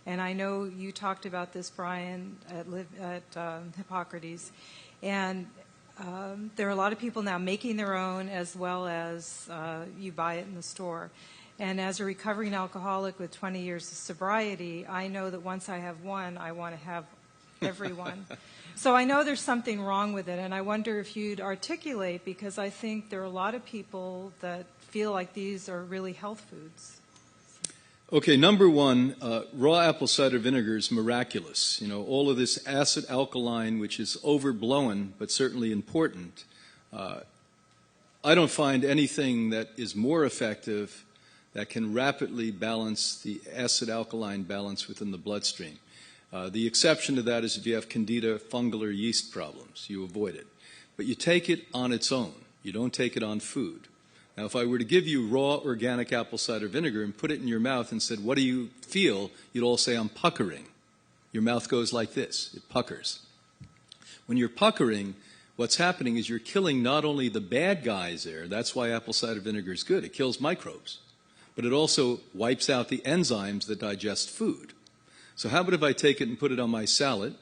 And I know you talked about this, Brian, at Hippocrates. And there are a lot of people now making their own, as well as you buy it in the store. And as a recovering alcoholic with 20 years of sobriety, I know that once I have one, I want to have every one. So I know there's something wrong with it, and I wonder if you'd articulate, because I think there are a lot of people that feel like these are really health foods. Okay, number 1, raw apple cider vinegar is miraculous. All of this acid alkaline, which is overblown, but certainly important. I don't find anything that is more effective that can rapidly balance the acid-alkaline balance within the bloodstream. The exception to that is if you have candida, fungal, or yeast problems. You avoid it. But you take it on its own. You don't take it on food. Now, if I were to give you raw organic apple cider vinegar and put it in your mouth and said, what do you feel? You'd all say, I'm puckering. Your mouth goes like this. It puckers. When you're puckering, what's happening is you're killing not only the bad guys there, that's why apple cider vinegar is good. It kills microbes. But it also wipes out the enzymes that digest food. So how about if I take it and put it on my salad,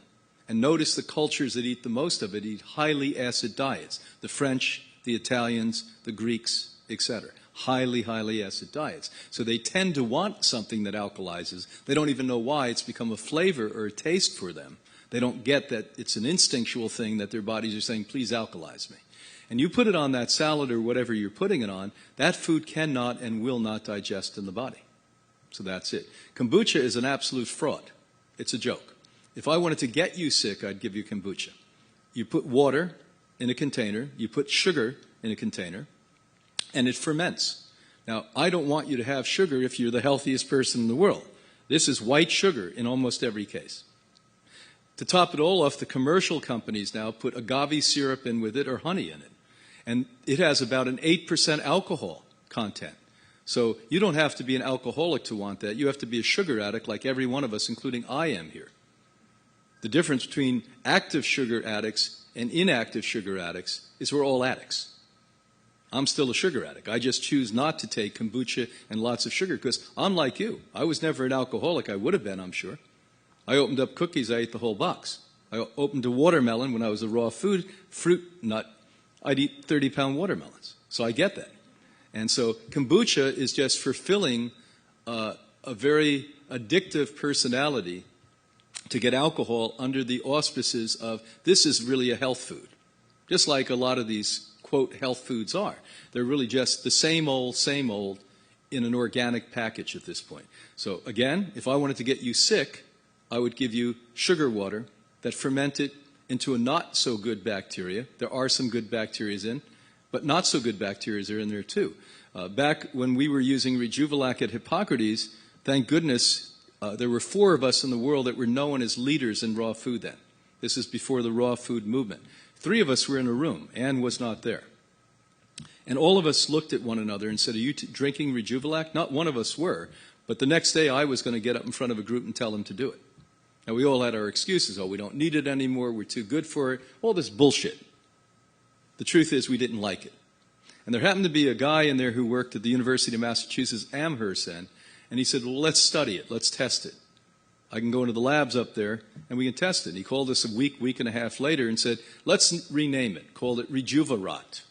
and notice the cultures that eat the most of it eat highly acid diets. The French, the Italians, the Greeks, etc. Highly, highly acid diets. So they tend to want something that alkalizes. They don't even know why. It's become a flavor or a taste for them. They don't get that it's an instinctual thing that their bodies are saying, please alkalize me. And you put it on that salad or whatever you're putting it on, that food cannot and will not digest in the body. So that's it. Kombucha is an absolute fraud. It's a joke. If I wanted to get you sick, I'd give you kombucha. You put water in a container, you put sugar in a container, and it ferments. Now, I don't want you to have sugar if you're the healthiest person in the world. This is white sugar in almost every case. To top it all off, the commercial companies now put agave syrup in with it or honey in it. And it has about an 8% alcohol content. So you don't have to be an alcoholic to want that. You have to be a sugar addict like every one of us, including I am here. The difference between active sugar addicts and inactive sugar addicts is we're all addicts. I'm still a sugar addict. I just choose not to take kombucha and lots of sugar because I'm like you. I was never an alcoholic. I would have been, I'm sure. I opened up cookies. I ate the whole box. I opened a watermelon when I was a raw fruit nut. I'd eat 30-pound watermelons. So I get that. And so kombucha is just fulfilling a very addictive personality to get alcohol under the auspices of this is really a health food, just like a lot of these, quote, health foods are. They're really just the same old in an organic package at this point. So again, if I wanted to get you sick, I would give you sugar water that fermented into a not so good bacteria. There are some good bacteria in, but not so good bacteria are in there too. Back when we were using Rejuvelac at Hippocrates, thank goodness there were 4 of us in the world that were known as leaders in raw food then. This is before the raw food movement. 3 of us were in a room. Anne was not there. And all of us looked at one another and said, are you drinking Rejuvelac? Not one of us were, but the next day I was going to get up in front of a group and tell them to do it. Now, we all had our excuses. Oh, we don't need it anymore. We're too good for it. All this bullshit. The truth is we didn't like it. And there happened to be a guy in there who worked at the University of Massachusetts, Amherst, and he said, well, let's study it. Let's test it. I can go into the labs up there, and we can test it. And he called us a week and a half later and said, let's rename it. Called it Rejuverat.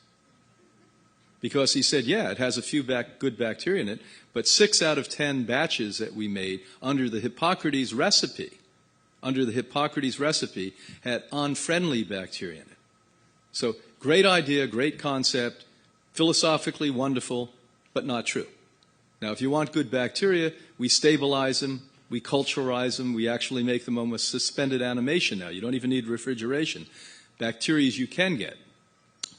Because he said, yeah, it has a few good bacteria in it, but 6 out of 10 batches that we made under the Hippocrates recipe, had unfriendly bacteria in it. So great idea, great concept, philosophically wonderful, but not true. Now, if you want good bacteria, we stabilize them, we culturize them, we actually make them almost suspended animation now. You don't even need refrigeration. Bacteria you can get.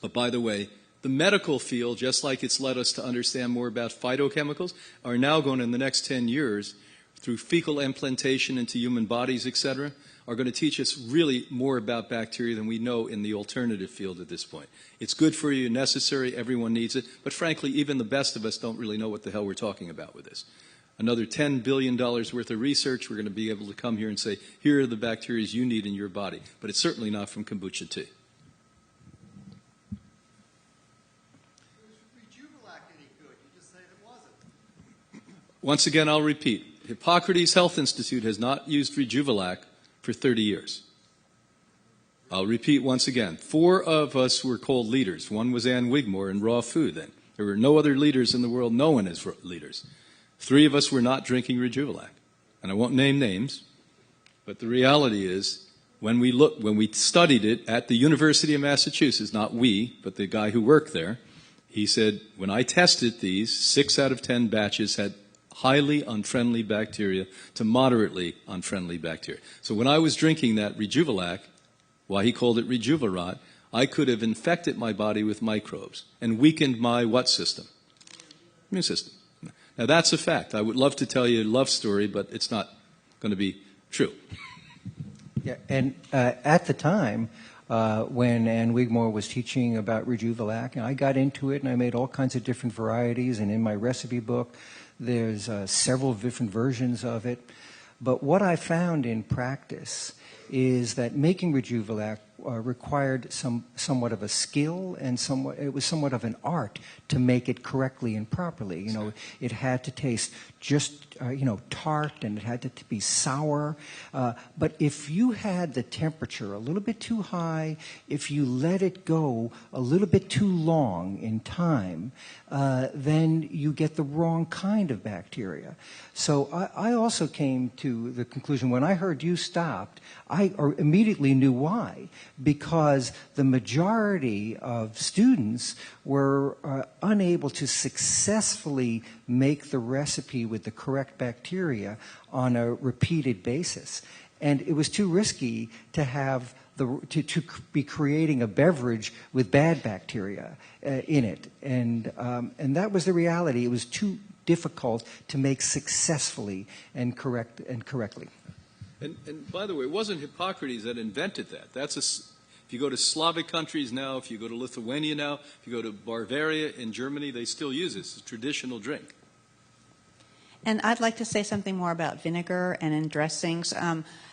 But by the way, the medical field, just like it's led us to understand more about phytochemicals, are now going in the next 10 years, through fecal implantation into human bodies, etc., are going to teach us really more about bacteria than we know in the alternative field at this point. It's good for you, necessary, everyone needs it, but frankly, even the best of us don't really know what the hell we're talking about with this. Another $10 billion worth of research, we're going to be able to come here and say, here are the bacteria you need in your body, but it's certainly not from kombucha tea. Once again, I'll repeat. Hippocrates Health Institute has not used Rejuvelac for 30 years. I'll repeat once again. 4 of us were called leaders. One was Ann Wigmore in raw food then. There were no other leaders in the world known as leaders. 3 of us were not drinking Rejuvelac. And I won't name names, but the reality is when we studied it at the University of Massachusetts, not we, but the guy who worked there, he said, when I tested these, 6 out of 10 batches had highly unfriendly bacteria to moderately unfriendly bacteria. So when I was drinking that Rejuvelac, why he called it Rejuverat, I could have infected my body with microbes and weakened my what system? Immune system. Now that's a fact. I would love to tell you a love story, but it's not going to be true. Yeah, and at the time, when Ann Wigmore was teaching about Rejuvelac, and I got into it and I made all kinds of different varieties, and in my recipe book, there's several different versions of it. But what I found in practice is that making Rejuvelac required somewhat of a skill, and it was somewhat of an art to make it correctly and properly. You know, it had to taste just tart, and it had to be sour. But if you had the temperature a little bit too high, if you let it go a little bit too long in time, then you get the wrong kind of bacteria. So I also came to the conclusion when I heard you stopped, I immediately knew why. Because the majority of students were unable to successfully make the recipe with the correct bacteria on a repeated basis. And it was too risky to have to be creating a beverage with bad bacteria in it. And that was the reality. It was too difficult to make successfully and correctly. And by the way, it wasn't Hippocrates that invented that. If you go to Slavic countries now, if you go to Lithuania now, if you go to Bavaria in Germany, they still use this. It's a traditional drink. And I'd like to say something more about vinegar and in dressings.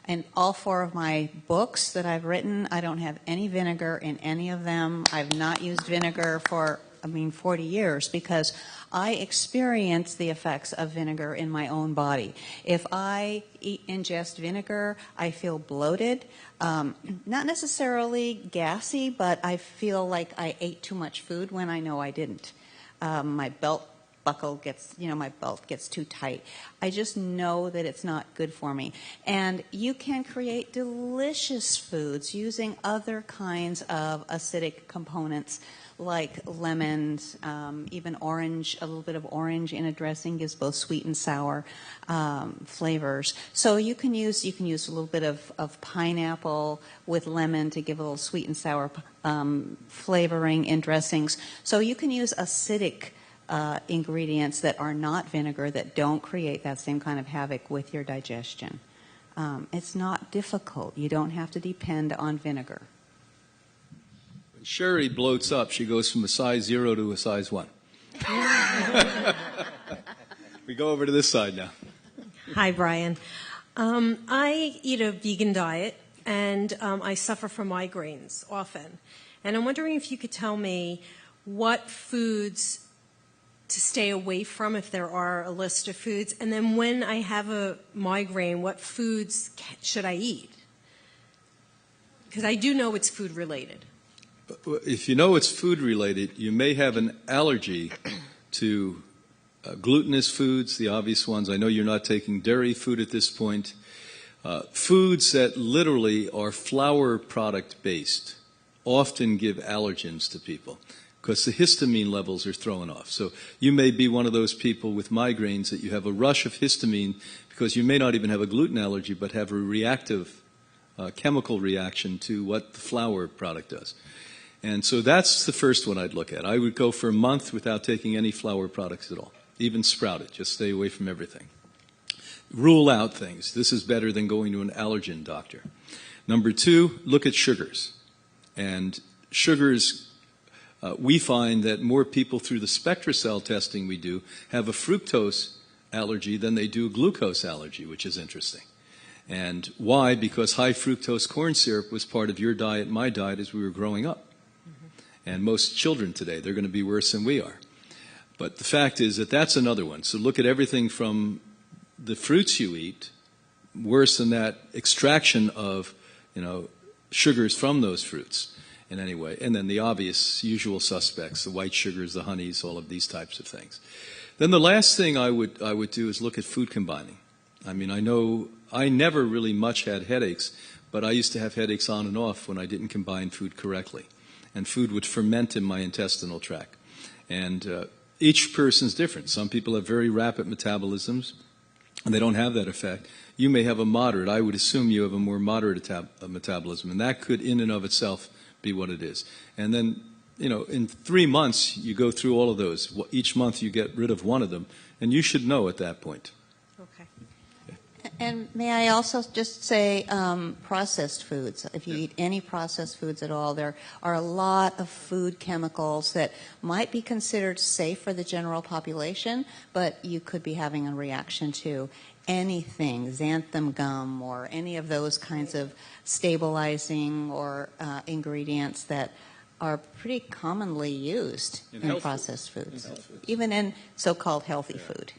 In all 4 of my books that I've written, I don't have any vinegar in any of them. I've not used vinegar for, 40 years because I experience the effects of vinegar in my own body. If I ingest vinegar, I feel bloated, not necessarily gassy, but I feel like I ate too much food when I know I didn't. My belt buckle gets, my belt gets too tight. I just know that it's not good for me. And you can create delicious foods using other kinds of acidic components like lemons, even orange. A little bit of orange in a dressing gives both sweet and sour flavors. So you can use a little bit of pineapple with lemon to give a little sweet and sour flavoring in dressings. So you can use acidic ingredients that are not vinegar, that don't create that same kind of havoc with your digestion. It's not difficult. You don't have to depend on vinegar. When Cherie bloats up, she goes from a size 0 to a size 1. We go over to this side now. Hi, Brian. I eat a vegan diet, and I suffer from migraines often. And I'm wondering if you could tell me what foods to stay away from, if there are a list of foods, and then when I have a migraine, what foods should I eat? Because I do know it's food related. If you know it's food related, you may have an allergy to glutinous foods, the obvious ones. I know you're not taking dairy food at this point. Foods that literally are flour product based often give allergens to people because the histamine levels are thrown off. So you may be one of those people with migraines that you have a rush of histamine because you may not even have a gluten allergy but have a reactive chemical reaction to what the flour product does. And so that's the first one I'd look at. I would go for a month without taking any flour products at all, even sprouted. Just stay away from everything. Rule out things. This is better than going to an allergen doctor. Number 2, look at sugars. And sugars, we find that more people through the SpectraCell testing we do have a fructose allergy than they do a glucose allergy, which is interesting. And why? Because high fructose corn syrup was part of your diet, my diet, as we were growing up. And most children today, they're going to be worse than we are. But the fact is that that's another one. So look at everything from the fruits you eat, worse than that extraction of, sugars from those fruits in any way. And then the obvious usual suspects, the white sugars, the honeys, all of these types of things. Then the last thing I would do is look at food combining. I mean, I know I never really much had headaches, but I used to have headaches on and off when I didn't combine food correctly. And food would ferment in my intestinal tract. And each person's different. Some people have very rapid metabolisms, and they don't have that effect. You may have a moderate. I would assume you have a more moderate metabolism, and that could in and of itself be what it is. And then, in 3 months, you go through all of those. Each month you get rid of one of them, and you should know at that point. Okay. And may I also just say processed foods. If you eat any processed foods at all, there are a lot of food chemicals that might be considered safe for the general population, but you could be having a reaction to anything, xanthan gum or any of those kinds of stabilizing or ingredients that are pretty commonly used in processed foods, even in so-called healthy food.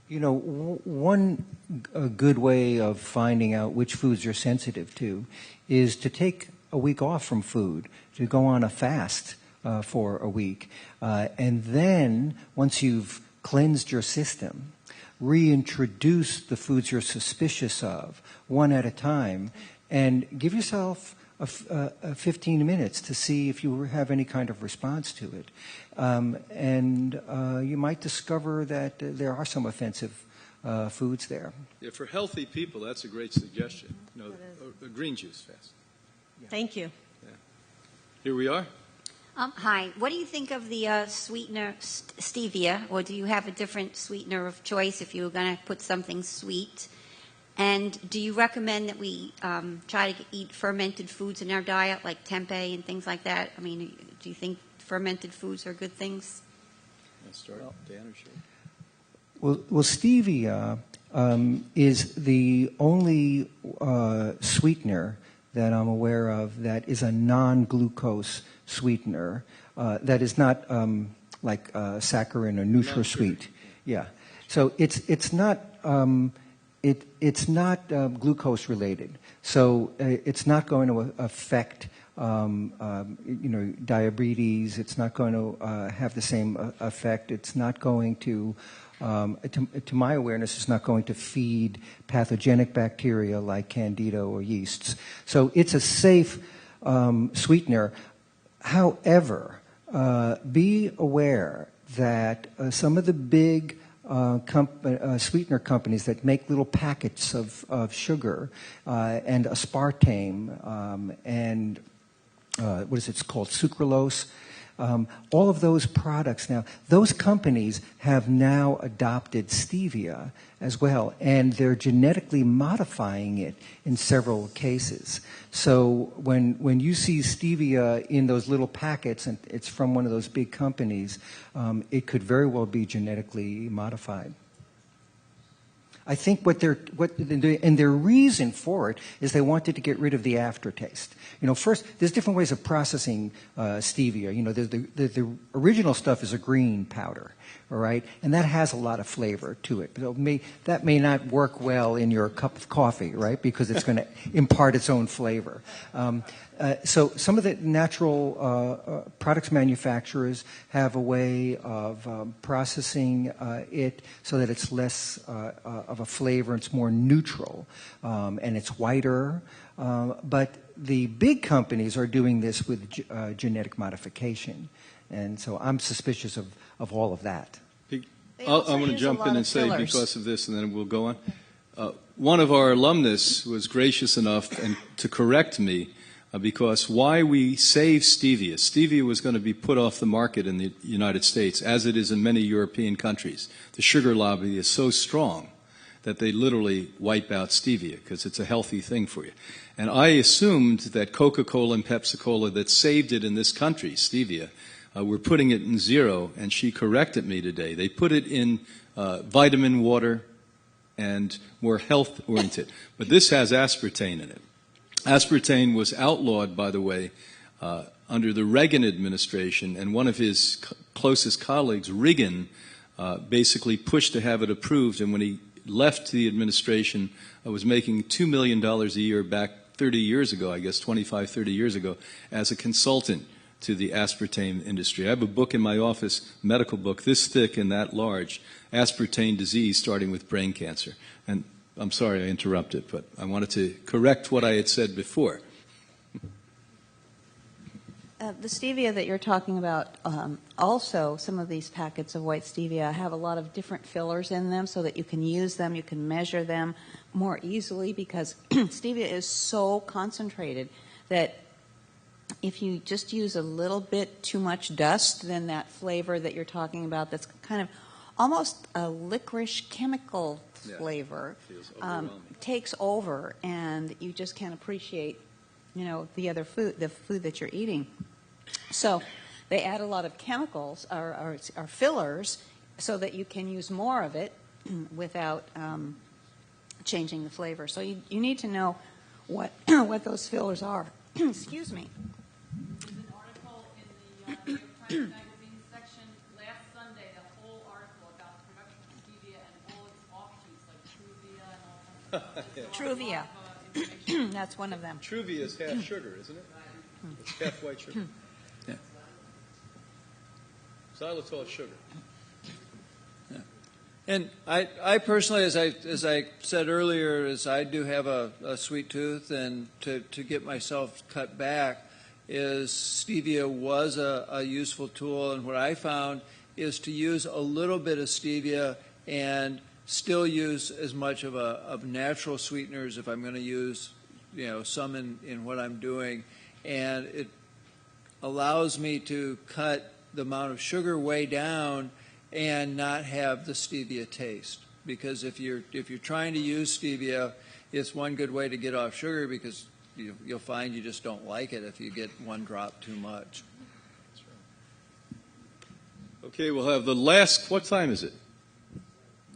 One good way of finding out which foods you're sensitive to is to take a week off from food, to go on a fast for a week. And then, once you've cleansed your system, reintroduce the foods you're suspicious of, one at a time, and give yourself 15 minutes to see if you have any kind of response to it. And you might discover that there are some offensive foods there. Yeah, for healthy people, that's a great suggestion. A green juice fast. Yeah. Thank you. Yeah. Here we are. Hi. What do you think of the sweetener stevia, or do you have a different sweetener of choice if you were going to put something sweet? And do you recommend that we try to eat fermented foods in our diet, like tempeh and things like that? I mean, do you think fermented foods are good things? Let's start. Dan or Cherie? Well, stevia is the only sweetener that I'm aware of that is a non-glucose sweetener that is not like saccharin or NutraSweet. Yeah, so it's not glucose related. So it's not going to affect diabetes. It's not going to have the same effect. It's not going to my awareness, it's not going to feed pathogenic bacteria like Candida or yeasts. So it's a safe sweetener. However, be aware that some of the big sweetener companies that make little packets of sugar and aspartame and what is it called, sucralose, all of those products now, those companies have now adopted stevia as well, and they're genetically modifying it in several cases. So when you see stevia in those little packets, and it's from one of those big companies, it could very well be genetically modified. I think what they're doing, and their reason for it is they wanted to get rid of the aftertaste. First, there's different ways of processing stevia. The original stuff is a green powder, all right, and that has a lot of flavor to it. But that may not work well in your cup of coffee, right, because it's going to impart its own flavor. So some of the natural products manufacturers have a way of processing it so that it's less of a flavor, it's more neutral, and it's whiter. But the big companies are doing this with genetic modification. And so I'm suspicious of all of that. I want to jump in and say, because of this, and then we'll go on. One of our alumnus was gracious enough to correct me because why we save stevia. Stevia was going to be put off the market in the United States, as it is in many European countries. The sugar lobby is so strong that they literally wipe out stevia because it's a healthy thing for you. And I assumed that Coca-Cola and Pepsi-Cola that saved it in this country, stevia, were putting it in zero, and she corrected me today. They put it in vitamin water and more health-oriented. But this has aspartame in it. Aspartame was outlawed, by the way, under the Reagan administration, and one of his closest colleagues, Reagan, basically pushed to have it approved, and when he left the administration, was making $2 million a year back 30 years ago, I guess 25, 30 years ago, as a consultant to the aspartame industry. I have a book in my office, medical book, this thick and that large, Aspartame Disease, starting with brain cancer. And I'm sorry I interrupted, but I wanted to correct what I had said before. The stevia that you're talking about, also some of these packets of white stevia have a lot of different fillers in them so that you can use them, you can measure them more easily because stevia is so concentrated that if you just use a little bit too much dust, then that flavor that you're talking about that's kind of almost a licorice chemical flavor takes over, and you just can't appreciate the other food, the food that you're eating. So they add a lot of chemicals or fillers so that you can use more of it without changing the flavor. So you need to know what those fillers are. Excuse me. There's an article in the New York Times magazine section last Sunday, the whole article about the production of stevia and all its offshoots like Truvia and all kinds of Truvia. That's one of them. Truvia is half sugar, isn't it? It's half white sugar. Yeah. Xylitol is sugar. Yeah. And I personally, as I said earlier, is I do have a sweet tooth, and to get myself cut back, is stevia was a useful tool. And what I found is to use a little bit of stevia and still use as much of natural sweeteners if I'm going to use some in what I'm doing, and it allows me to cut the amount of sugar way down and not have the stevia taste. Because if you're trying to use stevia, it's one good way to get off sugar because you'll find you just don't like it if you get one drop too much. That's right. Okay, we'll have the last. What time is it?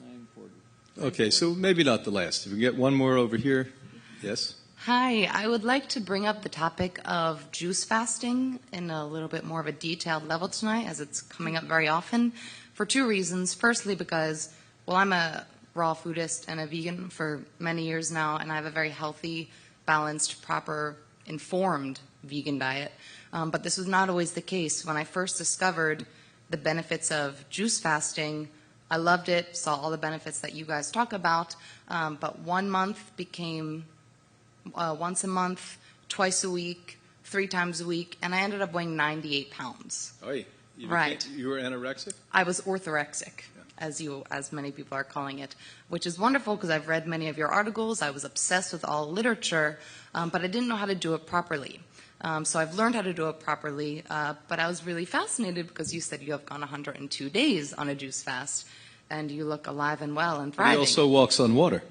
9:40. Okay, so maybe not the last. If we get one more over here. Yes? Hi, I would like to bring up the topic of juice fasting in a little bit more of a detailed level tonight, as it's coming up very often, for two reasons. Firstly, because, well, I'm a raw foodist and a vegan for many years now, and I have a very healthy, balanced, proper, informed vegan diet. But this was not always the case. When I first discovered the benefits of juice fasting, I loved it, saw all the benefits that you guys talk about, but 1 month became once a month, twice a week, 3 times a week, and I ended up weighing 98 pounds. Oy, Right. You were anorexic? I was orthorexic, as many people are calling it, which is wonderful because I've read many of your articles. I was obsessed with all literature, but I didn't know how to do it properly. So I've learned how to do it properly, but I was really fascinated because you said you have gone 102 days on a juice fast, and you look alive and well and thriving. He also walks on water.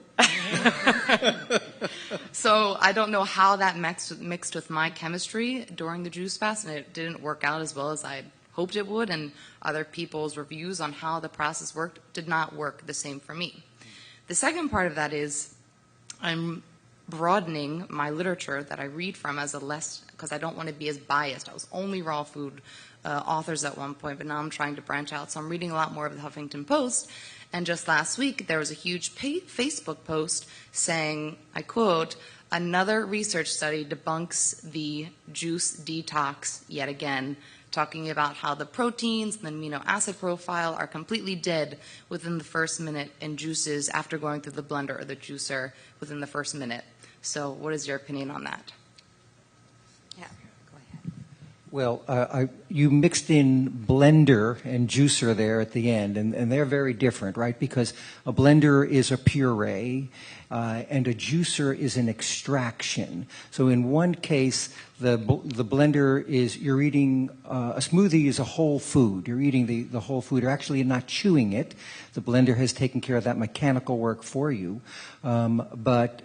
So I don't know how that mixed with my chemistry during the juice fast, and it didn't work out as well as I hoped it would, and other people's reviews on how the process worked did not work the same for me. The second part of that is I'm broadening my literature that I read from because I don't want to be as biased. I was only raw food authors at one point, but now I'm trying to branch out. So I'm reading a lot more of the Huffington Post. And just last week, there was a huge Facebook post saying, I quote, "Another research study debunks the juice detox yet again," talking about how the proteins and the amino acid profile are completely dead within the first minute in juices after going through the blender or the juicer within the first minute. So what is your opinion on that? Yeah, go ahead. Well, you mixed in blender and juicer there at the end, and they're very different, right? Because a blender is a puree, and a juicer is an extraction. So in one case, the blender is, you're eating, a smoothie is a whole food. You're eating the whole food. You're actually not chewing it. The blender has taken care of that mechanical work for you. But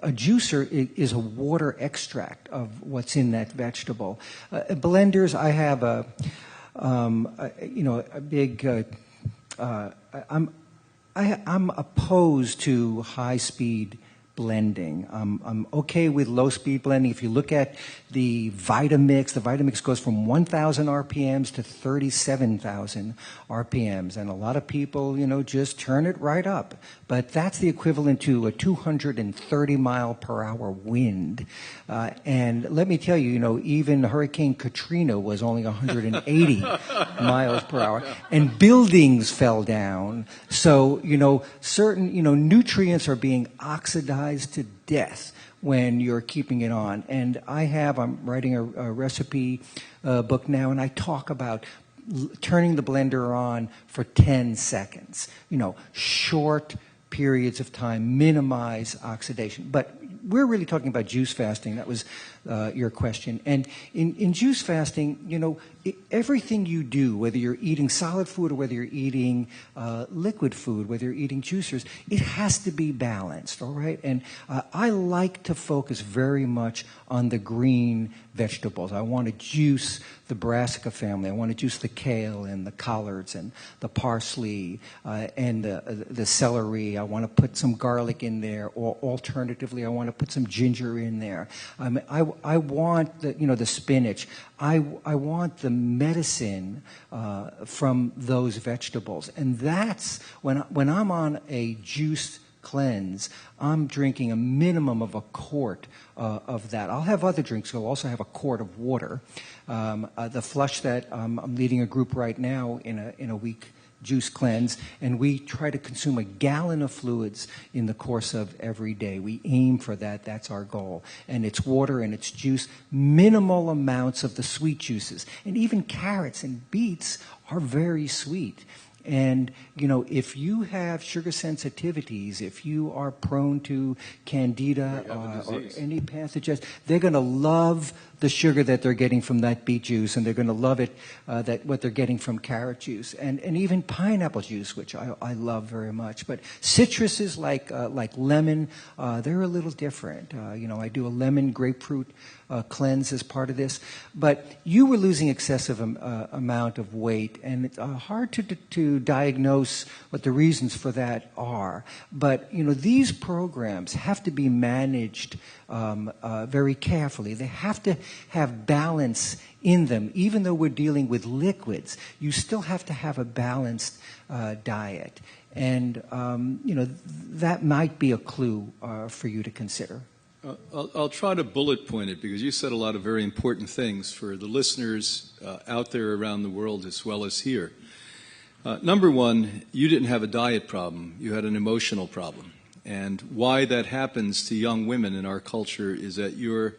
a juicer is a water extract of what's in that vegetable. Blenders, I have a big. I'm opposed to high-speed blending. I'm okay with low-speed blending. If you look at the Vitamix goes from 1,000 RPMs to 37,000 RPMs, and a lot of people, just turn it right up. But that's the equivalent to a 230 mile per hour wind. And let me tell you, even Hurricane Katrina was only 180 miles per hour, and buildings fell down. So, certain, nutrients are being oxidized to death when you're keeping it on. And I'm writing a recipe book now, and I talk about turning the blender on for 10 seconds. Short periods of time, minimize oxidation. But we're really talking about juice fasting. That was your question. And in juice fasting, everything you do, whether you're eating solid food or whether you're eating liquid food, whether you're eating juicers, it has to be balanced, all right? And I like to focus very much on the green vegetables. I want to juice the brassica family. I want to juice the kale and the collards and the parsley and the celery. I want to put some garlic in there, or alternatively, I want to put some ginger in there. I want the spinach. I want the medicine from those vegetables, and that's when I'm on a juice cleanse, I'm drinking a minimum of a quart of that. I'll have other drinks. I'll also have a quart of water. The flush that I'm leading a group right now in a week juice cleanse, and we try to consume a gallon of fluids in the course of every day. We aim for that. That's our goal. And it's water and it's juice, minimal amounts of the sweet juices. And even carrots and beets are very sweet. And, if you have sugar sensitivities, if you are prone to candida or any pathogens, they're going to love the sugar that they're getting from that beet juice, and they're going to love it, what they're getting from carrot juice, and even pineapple juice, which I love very much. But citruses like lemon, they're a little different. I do a lemon grapefruit cleanse as part of this. But you were losing excessive amount of weight, and it's hard to diagnose what the reasons for that are. But these programs have to be managed very carefully. They have to have balance in them. Even though we're dealing with liquids, you still have to have a balanced diet. And that might be a clue for you to consider. I'll try to bullet point it because you said a lot of very important things for the listeners out there around the world as well as here. Number one, you didn't have a diet problem. You had an emotional problem. And why that happens to young women in our culture is that your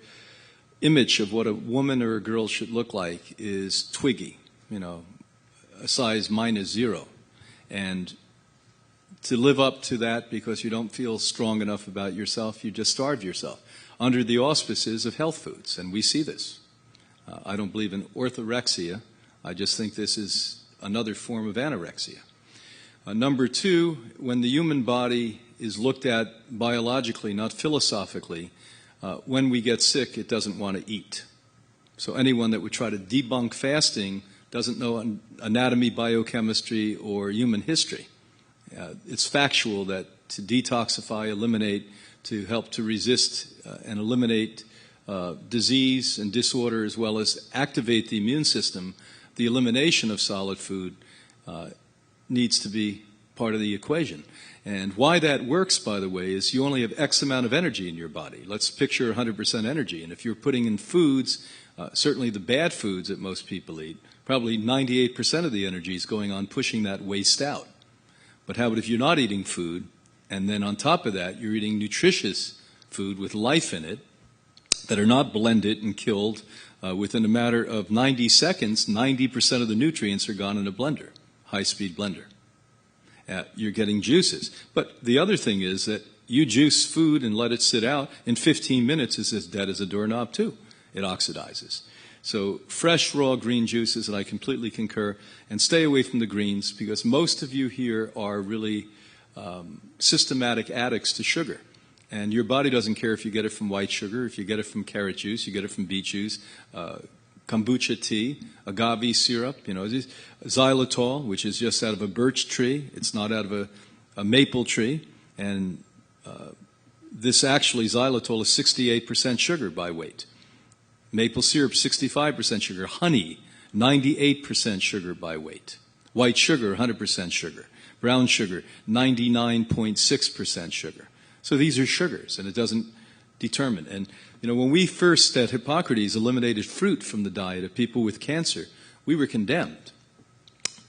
image of what a woman or a girl should look like is twiggy, a size -0. And to live up to that because you don't feel strong enough about yourself, you just starve yourself under the auspices of health foods, and we see this. I don't believe in orthorexia. I just think this is another form of anorexia. Number two, when the human body is looked at biologically, not philosophically, when we get sick, it doesn't want to eat. So anyone that would try to debunk fasting doesn't know anatomy, biochemistry, or human history. It's factual that to detoxify, eliminate, to help to resist and eliminate disease and disorder as well as activate the immune system, the elimination of solid food needs to be part of the equation. And why that works, by the way, is you only have X amount of energy in your body. Let's picture 100% energy. And if you're putting in foods, certainly the bad foods that most people eat, probably 98% of the energy is going on pushing that waste out. But how about if you're not eating food, and then on top of that, you're eating nutritious food with life in it that are not blended and killed within a matter of 90 seconds, 90% of the nutrients are gone in a blender, high-speed blender. You're getting juices. But the other thing is that you juice food and let it sit out, in 15 minutes it's as dead as a doorknob too. It oxidizes. So fresh, raw green juices, and I completely concur, and stay away from the greens because most of you here are really systematic addicts to sugar. And your body doesn't care if you get it from white sugar, if you get it from carrot juice, you get it from beet juice, kombucha tea, agave syrup, xylitol, which is just out of a birch tree. It's not out of a maple tree. And this actually, xylitol is 68% sugar by weight. Maple syrup, 65% sugar. Honey, 98% sugar by weight. White sugar, 100% sugar. Brown sugar, 99.6% sugar. So these are sugars, and it doesn't determine. And, when we first at Hippocrates eliminated fruit from the diet of people with cancer, we were condemned.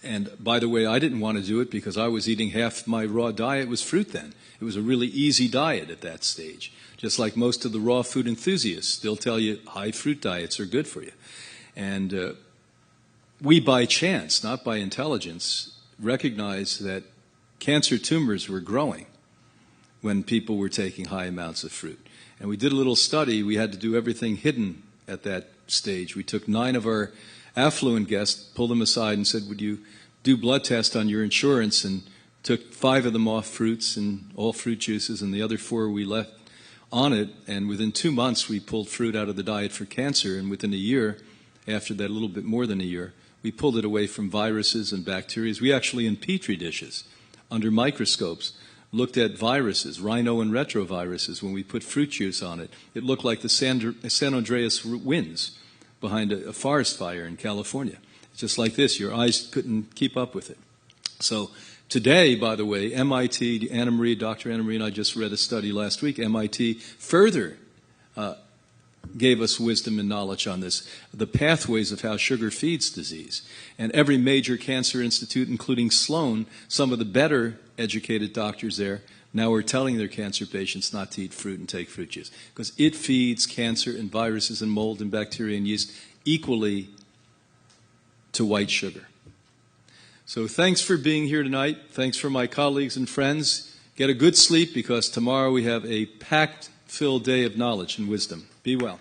And, by the way, I didn't want to do it because I was eating half my raw diet was fruit then. It was a really easy diet at that stage. Just like most of the raw food enthusiasts still tell you high fruit diets are good for you. And we, by chance, not by intelligence, recognized that cancer tumors were growing when people were taking high amounts of fruit. And we did a little study. We had to do everything hidden at that stage. We took 9 of our affluent guests, pulled them aside and said, would you do blood tests on your insurance? And took 5 of them off fruits and all fruit juices, and the other 4 we left on it. And within 2 months, we pulled fruit out of the diet for cancer. And within a year, after that, a little bit more than a year, we pulled it away from viruses and bacteria. We actually, in Petri dishes, under microscopes, looked at viruses, rhino and retroviruses. When we put fruit juice on it, it looked like the San Andreas winds behind a forest fire in California. Just like this, your eyes couldn't keep up with it. So today, by the way, MIT, Dr. Anna Marie and I just read a study last week, MIT further gave us wisdom and knowledge on this, the pathways of how sugar feeds disease. And every major cancer institute, including Sloan, some of the better educated doctors there now are telling their cancer patients not to eat fruit and take fruit juice because it feeds cancer and viruses and mold and bacteria and yeast equally to white sugar. So thanks for being here tonight. Thanks for my colleagues and friends. Get a good sleep because tomorrow we have a packed-filled day of knowledge and wisdom. Be well.